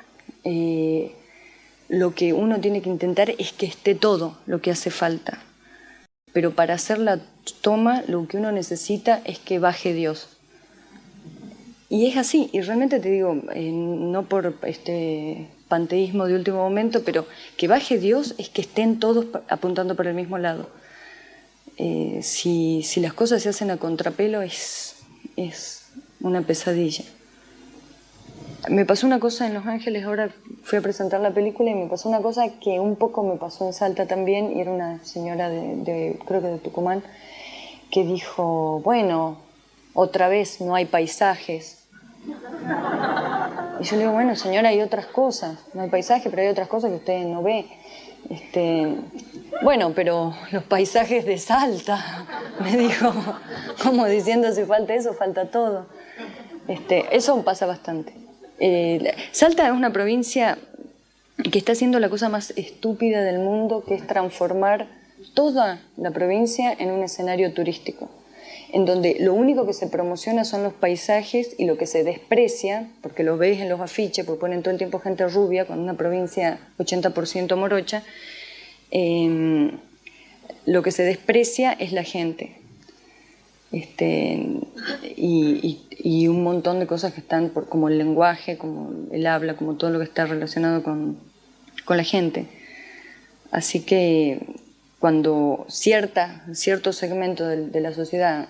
lo que uno tiene que intentar es que esté todo lo que hace falta, pero para hacer la toma lo que uno necesita es que baje Dios. Y es así, y realmente te digo, no por panteísmo de último momento, pero que baje Dios es que estén todos apuntando por el mismo lado. Si las cosas se hacen a contrapelo es una pesadilla. Me pasó una cosa en Los Ángeles, ahora fui a presentar la película y me pasó una cosa que un poco me pasó en Salta también, y era una señora creo que de Tucumán, que dijo, bueno, otra vez no hay paisajes. Y yo le digo, bueno, señora, hay otras cosas, no hay paisaje, pero hay otras cosas que usted no ve. Bueno, pero los paisajes de Salta, me dijo, como diciendo, si falta eso, falta todo. Eso pasa bastante. Salta es una provincia que está haciendo la cosa más estúpida del mundo, que es transformar toda la provincia en un escenario turístico, en donde lo único que se promociona son los paisajes y lo que se desprecia, porque lo ves en los afiches, porque ponen todo el tiempo gente rubia, con una provincia 80% morocha, lo que se desprecia es la gente. Y un montón de cosas que están, como el lenguaje, como el habla, como todo lo que está relacionado con la gente. Así que cuando cierto segmento de la sociedad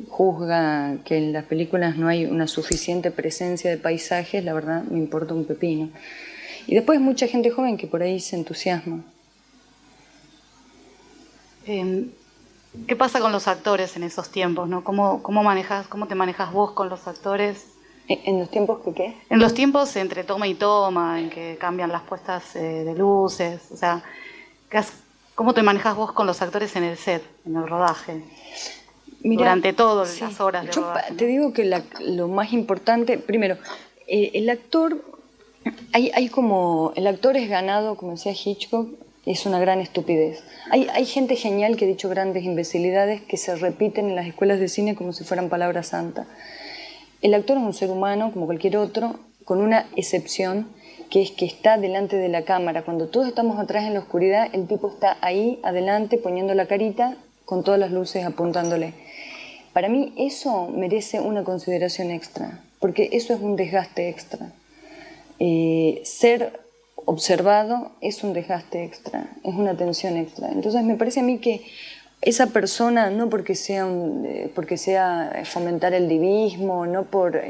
juzga que en las películas no hay una suficiente presencia de paisajes, la verdad me importa un pepino. Y después mucha gente joven que por ahí se entusiasma. ¿Qué pasa con los actores en esos tiempos, ¿no? ¿Cómo te manejas vos con los actores? ¿En los tiempos que qué? En los tiempos entre toma y toma, en que cambian las puestas de luces, o sea, ¿cómo te manejas vos con los actores en el set, en el rodaje? Mira, durante todas las horas de rodaje, ¿no? Te digo que lo más importante, primero, el actor, el actor es ganado, como decía Hitchcock, es una gran estupidez. Hay gente genial que ha dicho grandes imbecilidades que se repiten en las escuelas de cine como si fueran palabras santas. El actor es un ser humano como cualquier otro, con una excepción, que es que está delante de la cámara. Cuando todos estamos atrás en la oscuridad, el tipo está ahí, adelante, poniendo la carita, con todas las luces apuntándole. Para mí eso merece una consideración extra, porque eso es un desgaste extra. Ser observado es un desgaste extra, es una tensión extra. Entonces me parece a mí que esa persona, no porque sea fomentar el divismo, no por...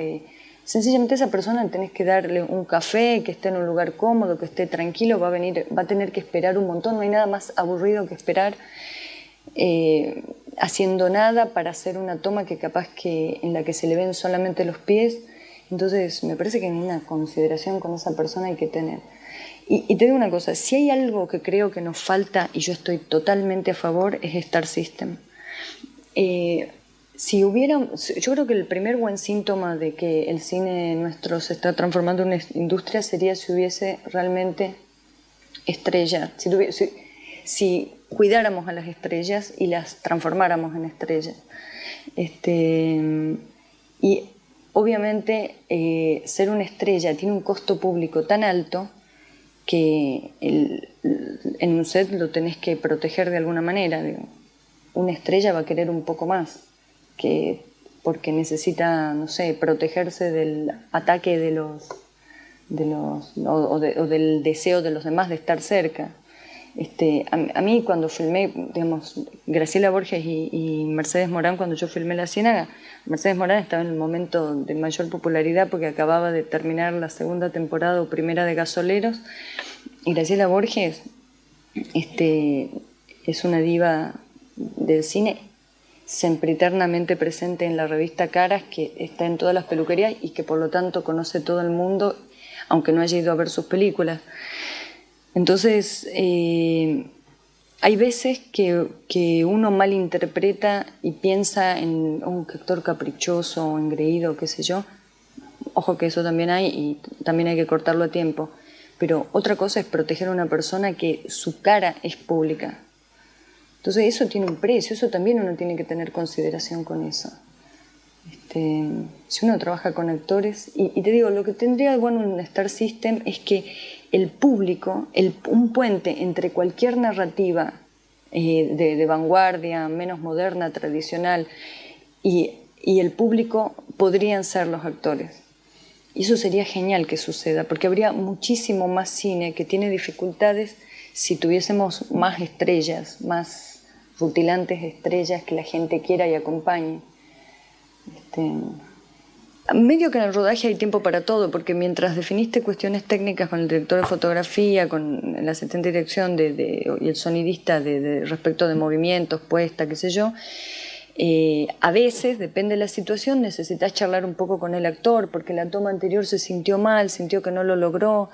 sencillamente esa persona tenés que darle un café, que esté en un lugar cómodo, que esté tranquilo, va a tener que esperar un montón. No hay nada más aburrido que esperar haciendo nada para hacer una toma que capaz que en la que se le ven solamente los pies. Entonces me parece que una consideración con esa persona hay que tener. Y te digo una cosa, si hay algo que creo que nos falta, y yo estoy totalmente a favor, es Star System. Yo creo que el primer buen síntoma de que el cine nuestro se está transformando en una industria sería si hubiese realmente estrellas, si cuidáramos a las estrellas y las transformáramos en estrellas. Y obviamente ser una estrella tiene un costo público tan alto que en un set lo tenés que proteger de alguna manera. Una estrella va a querer un poco más, porque necesita, no sé, protegerse del ataque o del deseo de los demás de estar cerca. A mí cuando filmé, digamos, Graciela Borges y Mercedes Morán, cuando yo filmé La Ciénaga, Mercedes Morán estaba en el momento de mayor popularidad porque acababa de terminar la segunda temporada o primera de Gasoleros, y Graciela Borges es una diva del cine sempiternamente presente en la revista Caras, que está en todas las peluquerías y que por lo tanto conoce todo el mundo, aunque no haya ido a ver sus películas. Entonces, hay veces que uno malinterpreta y piensa en un actor caprichoso o engreído, qué sé yo. Ojo que eso también hay y también hay que cortarlo a tiempo. Pero otra cosa es proteger a una persona que su cara es pública. Entonces eso tiene un precio, eso también uno tiene que tener consideración con eso. Si uno trabaja con actores, y te digo, lo que tendría de bueno un Star System es que el público, un puente entre cualquier narrativa de vanguardia, menos moderna, tradicional, y el público podrían ser los actores. Y eso sería genial que suceda, porque habría muchísimo más cine que tiene dificultades si tuviésemos más estrellas, más rutilantes estrellas que la gente quiera y acompañe. Medio que en el rodaje hay tiempo para todo, porque mientras definiste cuestiones técnicas con el director de fotografía, con el asistente de dirección y el sonidista respecto de movimientos, puesta, qué sé yo, a veces, depende de la situación, necesitas charlar un poco con el actor, porque la toma anterior se sintió mal, sintió que no lo logró,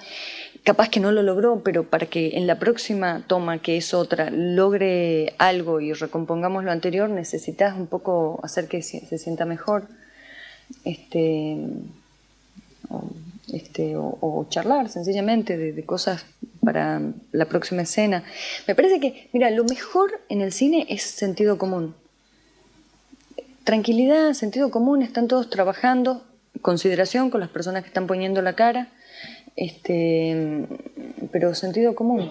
capaz que no lo logró, pero para que en la próxima toma, que es otra, logre algo y recompongamos lo anterior, necesitas un poco hacer que se sienta mejor. O charlar sencillamente de cosas para la próxima escena. Me parece que, mira, lo mejor en el cine es sentido común. Tranquilidad, sentido común, están todos trabajando, consideración con las personas que están poniendo la cara, pero sentido común.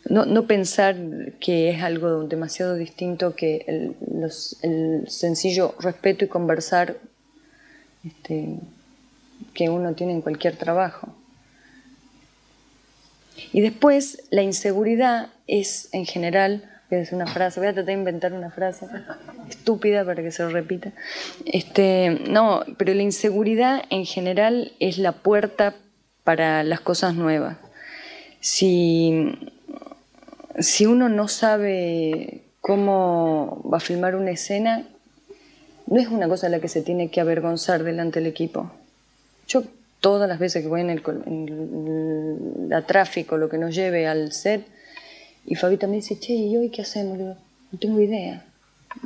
No pensar que es algo demasiado distinto que el sencillo respeto y conversar que uno tiene en cualquier trabajo. Y después, la inseguridad es, en general, voy a decir una frase, voy a tratar de inventar una frase estúpida para que se repita. No, pero la inseguridad en general es la puerta para las cosas nuevas. Si uno no sabe cómo va a filmar una escena, no es una cosa a la que se tiene que avergonzar delante del equipo. Yo todas las veces que voy en la tráfico, lo que nos lleve al set, y Fabita me dice, che, ¿y hoy qué hacemos? Le digo, no tengo idea.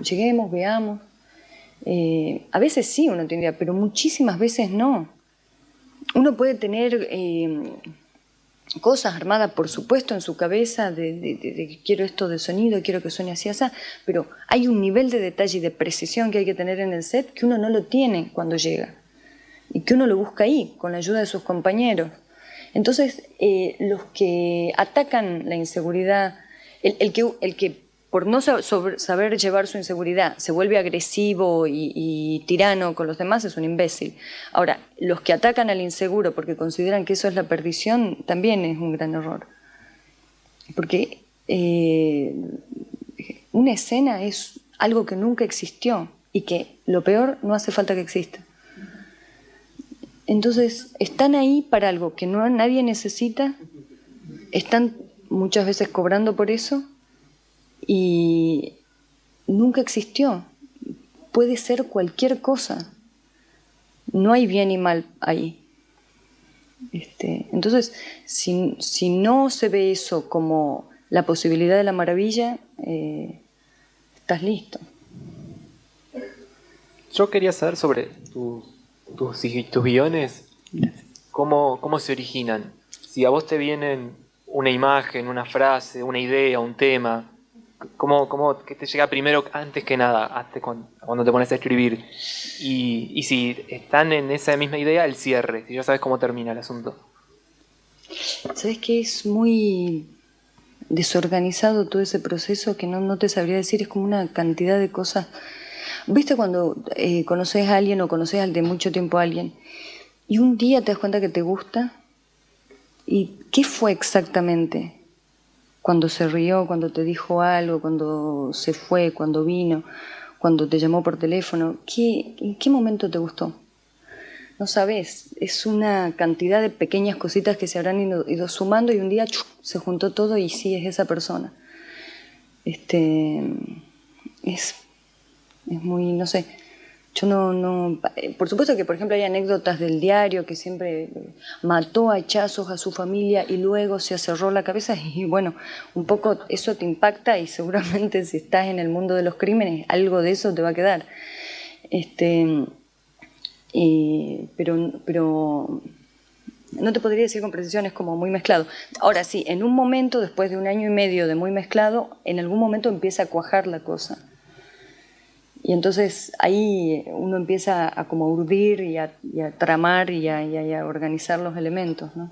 Lleguemos, veamos. A veces sí uno tiene idea, pero muchísimas veces no. Uno puede tener cosas armadas, por supuesto, en su cabeza, de quiero esto de sonido, quiero que suene así, así, pero hay un nivel de detalle y de precisión que hay que tener en el set que uno no lo tiene cuando llega. Y que uno lo busca ahí, con la ayuda de sus compañeros. Entonces, los que atacan la inseguridad, el que por no saber llevar su inseguridad se vuelve agresivo y tirano con los demás, es un imbécil. Ahora, los que atacan al inseguro porque consideran que eso es la perdición, también es un gran error. Porque una escena es algo que nunca existió y que, lo peor, no hace falta que exista. Entonces, están ahí para algo que nadie necesita, están muchas veces cobrando por eso y nunca existió. Puede ser cualquier cosa. No hay bien y mal ahí. Entonces, si no se ve eso como la posibilidad de la maravilla, estás listo. Yo quería saber sobre tus guiones, ¿cómo se originan? Si a vos te vienen una imagen, una frase, una idea, un tema, ¿qué te llega primero antes que nada, cuando te pones a escribir? Y si están en esa misma idea, el cierre, si ya sabes cómo termina el asunto. ¿Sabes que es muy desorganizado todo ese proceso que no te sabría decir? Es como una cantidad de cosas. ¿Viste cuando conoces a alguien o conoces de mucho tiempo a alguien y un día te das cuenta que te gusta? ¿Y qué fue exactamente? Cuando se rió, cuando te dijo algo, cuando se fue, cuando vino, cuando te llamó por teléfono. ¿En qué momento te gustó? No sabes, es una cantidad de pequeñas cositas que se habrán ido sumando y un día se juntó todo y sí, es esa persona. Es muy, no sé, yo no... Por supuesto que, por ejemplo, hay anécdotas del diario que siempre mató a hachazos a su familia y luego se cerró la cabeza y bueno, un poco eso te impacta y seguramente si estás en el mundo de los crímenes, algo de eso te va a quedar. Pero no te podría decir con precisión, es como muy mezclado. Ahora sí, en un momento, después de 1 año y medio de muy mezclado, en algún momento empieza a cuajar la cosa. Y entonces ahí uno empieza a como urdir y a tramar y a organizar los elementos, ¿no?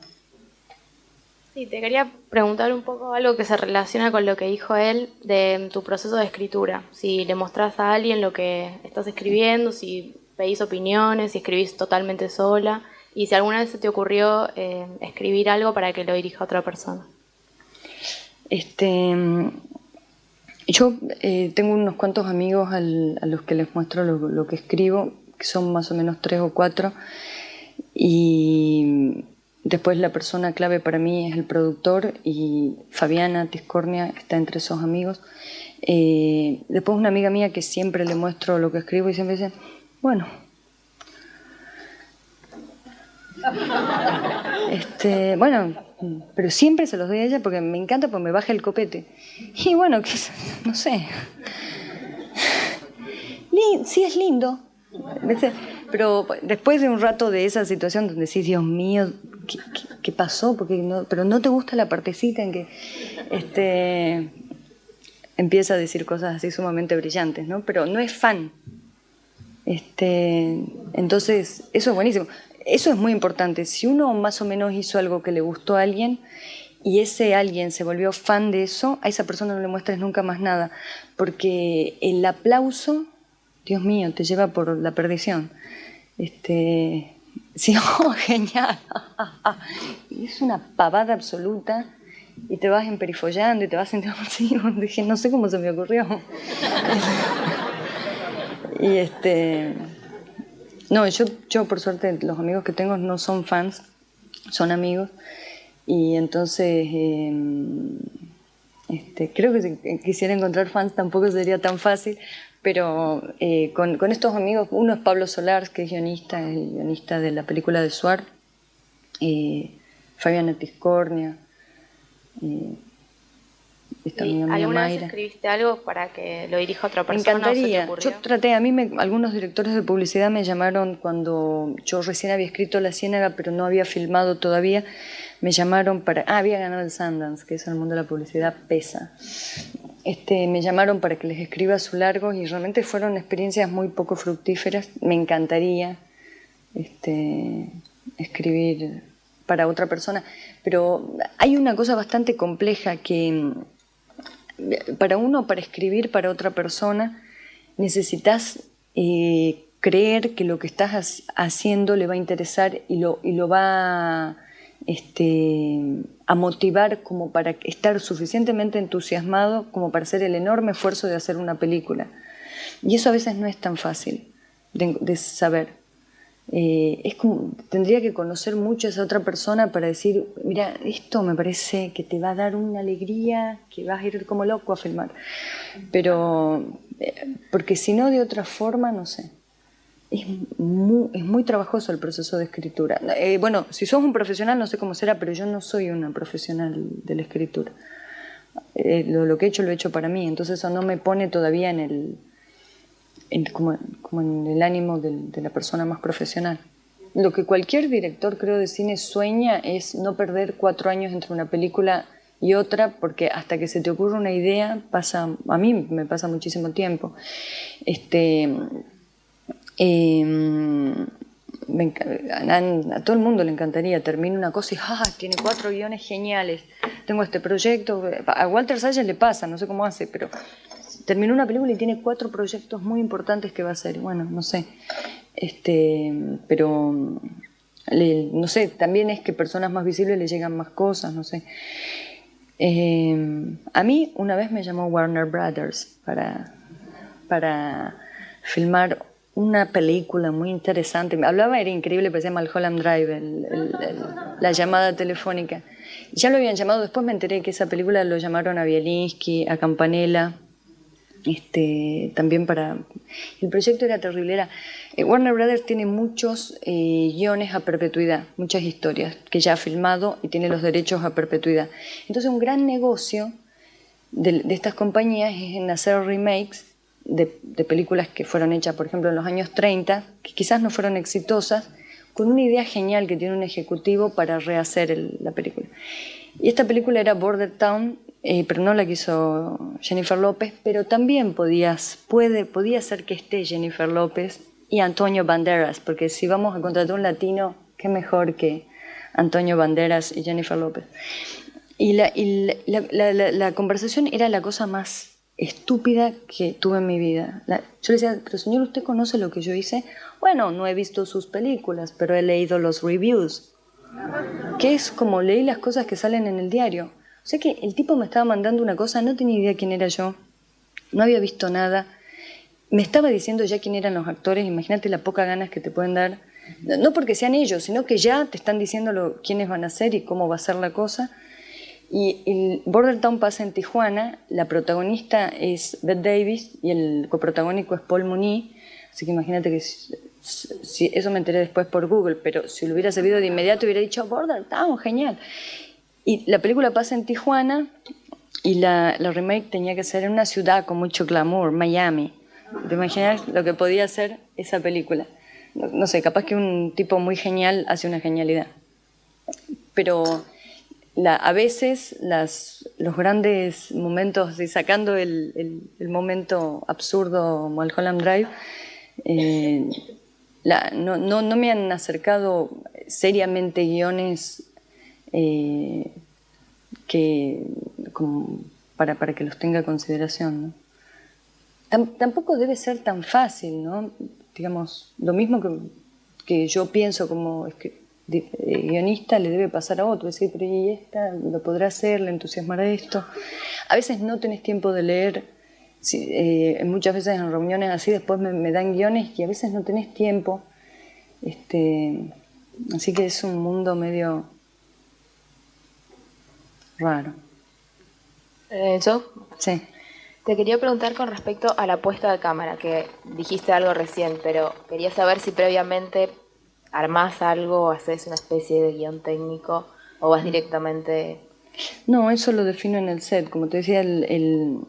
Sí, te quería preguntar un poco algo que se relaciona con lo que dijo él de tu proceso de escritura. Si le mostrás a alguien lo que estás escribiendo, si pedís opiniones, si escribís totalmente sola y si alguna vez se te ocurrió escribir algo para que lo dirija otra persona. Yo tengo unos cuantos amigos a los que les muestro lo que escribo, que son más o menos 3 o 4, y después la persona clave para mí es el productor, y Fabiana Tiscornia está entre esos amigos. Después una amiga mía que siempre le muestro lo que escribo y siempre dice, bueno, bueno, pero siempre se los doy a ella porque me encanta, porque me baja el copete. Y bueno, no sé. Sí, es lindo. Pero después de un rato de esa situación donde decís, Dios mío, ¿qué pasó? Pero no te gusta la partecita en que empieza a decir cosas así sumamente brillantes, ¿no? Pero no es fan. Entonces, eso es buenísimo. Eso es muy importante. Si uno más o menos hizo algo que le gustó a alguien y ese alguien se volvió fan de eso, a esa persona no le muestres nunca más nada, porque el aplauso, Dios mío, te lleva por la perdición. Sí, oh, genial. Y es una pavada absoluta y te vas emperifollando y te vas sintiendo así. Dije, no sé cómo se me ocurrió. Y no, yo por suerte los amigos que tengo no son fans, son amigos, y entonces creo que si quisiera encontrar fans tampoco sería tan fácil, pero con estos amigos, uno es Pablo Solars, que es guionista, el guionista de la película de Suar, Fabiana Tiscornia, ¿Alguna vez escribiste algo para que lo dirija otra persona? Me encantaría. Yo traté, algunos directores de publicidad me llamaron cuando yo recién había escrito La Ciénaga, pero no había filmado todavía. Me llamaron había ganado el Sundance, que es el mundo de la publicidad, pesa. Me llamaron para que les escriba su largo y realmente fueron experiencias muy poco fructíferas. Me encantaría escribir para otra persona, pero hay una cosa bastante compleja que para escribir para otra persona necesitas creer que lo que estás haciendo le va a interesar y lo va a motivar como para estar suficientemente entusiasmado como para hacer el enorme esfuerzo de hacer una película. Y eso a veces no es tan fácil de saber. Es como, tendría que conocer mucho a esa otra persona para decir, mira, esto me parece que te va a dar una alegría, que vas a ir como loco a filmar. Pero, porque si no, de otra forma, no sé. Es muy trabajoso el proceso de escritura. Bueno, si sos un profesional, no sé cómo será, pero yo no soy una profesional de la escritura. Lo que he hecho, lo he hecho para mí, entonces eso no me pone todavía en como en el ánimo de la persona más profesional. Lo que cualquier director, creo, de cine sueña es no perder 4 años entre una película y otra, porque hasta que se te ocurre una idea, a mí me pasa muchísimo tiempo. A todo el mundo le encantaría, termina una cosa y tiene 4 guiones geniales, tengo este proyecto. A Walter Salles le pasa, no sé cómo hace, pero terminó una película y tiene 4 proyectos muy importantes que va a hacer. Bueno, no sé, pero no sé, también es que personas más visibles le llegan más cosas, no sé. A mí una vez me llamó Warner Brothers para filmar una película muy interesante. Hablaba, era increíble, parecía Mulholland Drive, la llamada telefónica. Ya lo habían llamado, después me enteré que esa película lo llamaron a Bielinski, a Campanella, también para... El proyecto era terrible. Warner Brothers tiene muchos guiones a perpetuidad, muchas historias que ya ha filmado y tiene los derechos a perpetuidad. Entonces un gran negocio de estas compañías es en hacer remakes de películas que fueron hechas, por ejemplo, en los años 30, que quizás no fueron exitosas, con una idea genial que tiene un ejecutivo para rehacer la película. Y esta película era Border Town, pero no la quiso Jennifer López, pero también podía ser que esté Jennifer López y Antonio Banderas, porque si vamos a contratar un latino, qué mejor que Antonio Banderas y Jennifer López. Y la conversación era la cosa más estúpida que tuve en mi vida. Yo le decía, pero señor, ¿usted conoce lo que yo hice? Bueno, no he visto sus películas, pero he leído los reviews, que es como leí las cosas que salen en el diario. O sea que el tipo me estaba mandando una cosa, no tenía idea quién era yo, no había visto nada, me estaba diciendo ya quién eran los actores. Imagínate la poca ganas que te pueden dar, no porque sean ellos, sino que ya te están diciendo quiénes van a ser y cómo va a ser la cosa. Y el Border Town pasa en Tijuana, la protagonista es Bette Davis y el coprotagónico es Paul Muni, así que imagínate que si eso me enteré después por Google, pero si lo hubiera sabido de inmediato hubiera dicho Border Town, genial. Y la película pasa en Tijuana y la remake tenía que ser en una ciudad con mucho glamour, Miami. ¿Te imaginas lo que podía hacer esa película? No sé, capaz que un tipo muy genial hace una genialidad. Pero a veces los grandes momentos, sacando el momento absurdo Mulholland Drive, no me han acercado seriamente guiones para que los tenga en consideración, ¿no? Tampoco debe ser tan fácil, ¿no? Digamos, lo mismo que yo pienso como guionista le debe pasar a otro, decir, pero ¿y esta lo podrá hacer? ¿Le entusiasmará esto? A veces no tenés tiempo de leer, muchas veces en reuniones así después me dan guiones y a veces no tenés tiempo, así que es un mundo medio raro. ¿Yo? Sí. Te quería preguntar con respecto a la puesta de cámara, que dijiste algo recién, pero quería saber si previamente armás algo o haces una especie de guión técnico o vas directamente... No, eso lo defino en el set. Como te decía, no,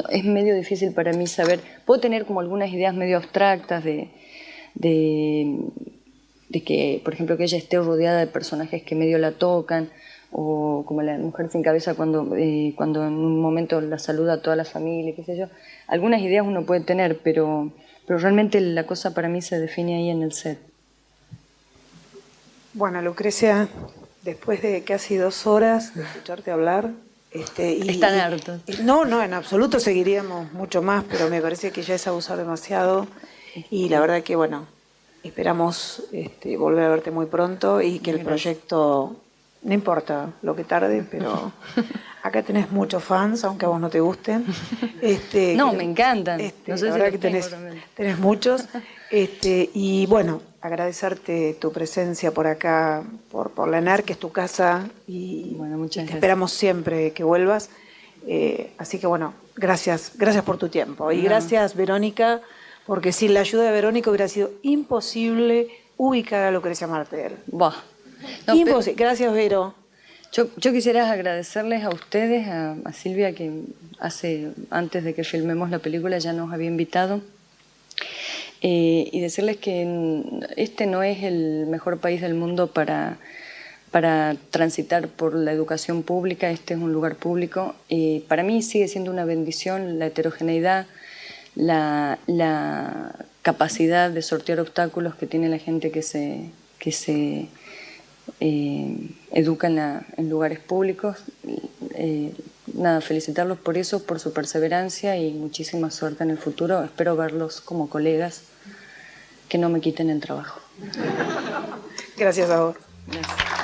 es medio difícil para mí saber. Puedo tener como algunas ideas medio abstractas de que, por ejemplo, que ella esté rodeada de personajes que medio la tocan, o como la mujer sin cabeza cuando en un momento la saluda a toda la familia, qué sé yo. Algunas ideas uno puede tener, pero realmente la cosa para mí se define ahí en el set. Bueno, Lucrecia, después de casi 2 horas de escucharte hablar... Están hartos. No, en absoluto seguiríamos mucho más, pero me parece que ya es abusar demasiado. Y la verdad que, bueno, esperamos volver a verte muy pronto y que el proyecto... No importa lo que tarde, pero acá tenés muchos fans, aunque a vos no te gusten. No, me encantan. No sé la verdad que tenés muchos. Y bueno, agradecerte tu presencia por acá, por la ENAR, que es tu casa, y, bueno, muchas te esperamos siempre que vuelvas. Así que bueno, gracias por tu tiempo. Y gracias, Verónica, porque sin la ayuda de Verónica hubiera sido imposible ubicar a Lucrecia Martel. Bah. No, gracias, Vero. Yo quisiera agradecerles a ustedes, a Silvia, que antes de que filmemos la película ya nos había invitado, y decirles que este no es el mejor país del mundo para transitar por la educación pública. Este es un lugar público. Para mí sigue siendo una bendición la heterogeneidad, la capacidad de sortear obstáculos que tiene la gente que se educa en lugares públicos. Nada, felicitarlos por eso, por su perseverancia y muchísima suerte en el futuro. Espero verlos como colegas, que no me quiten el trabajo. Gracias a vos. Gracias.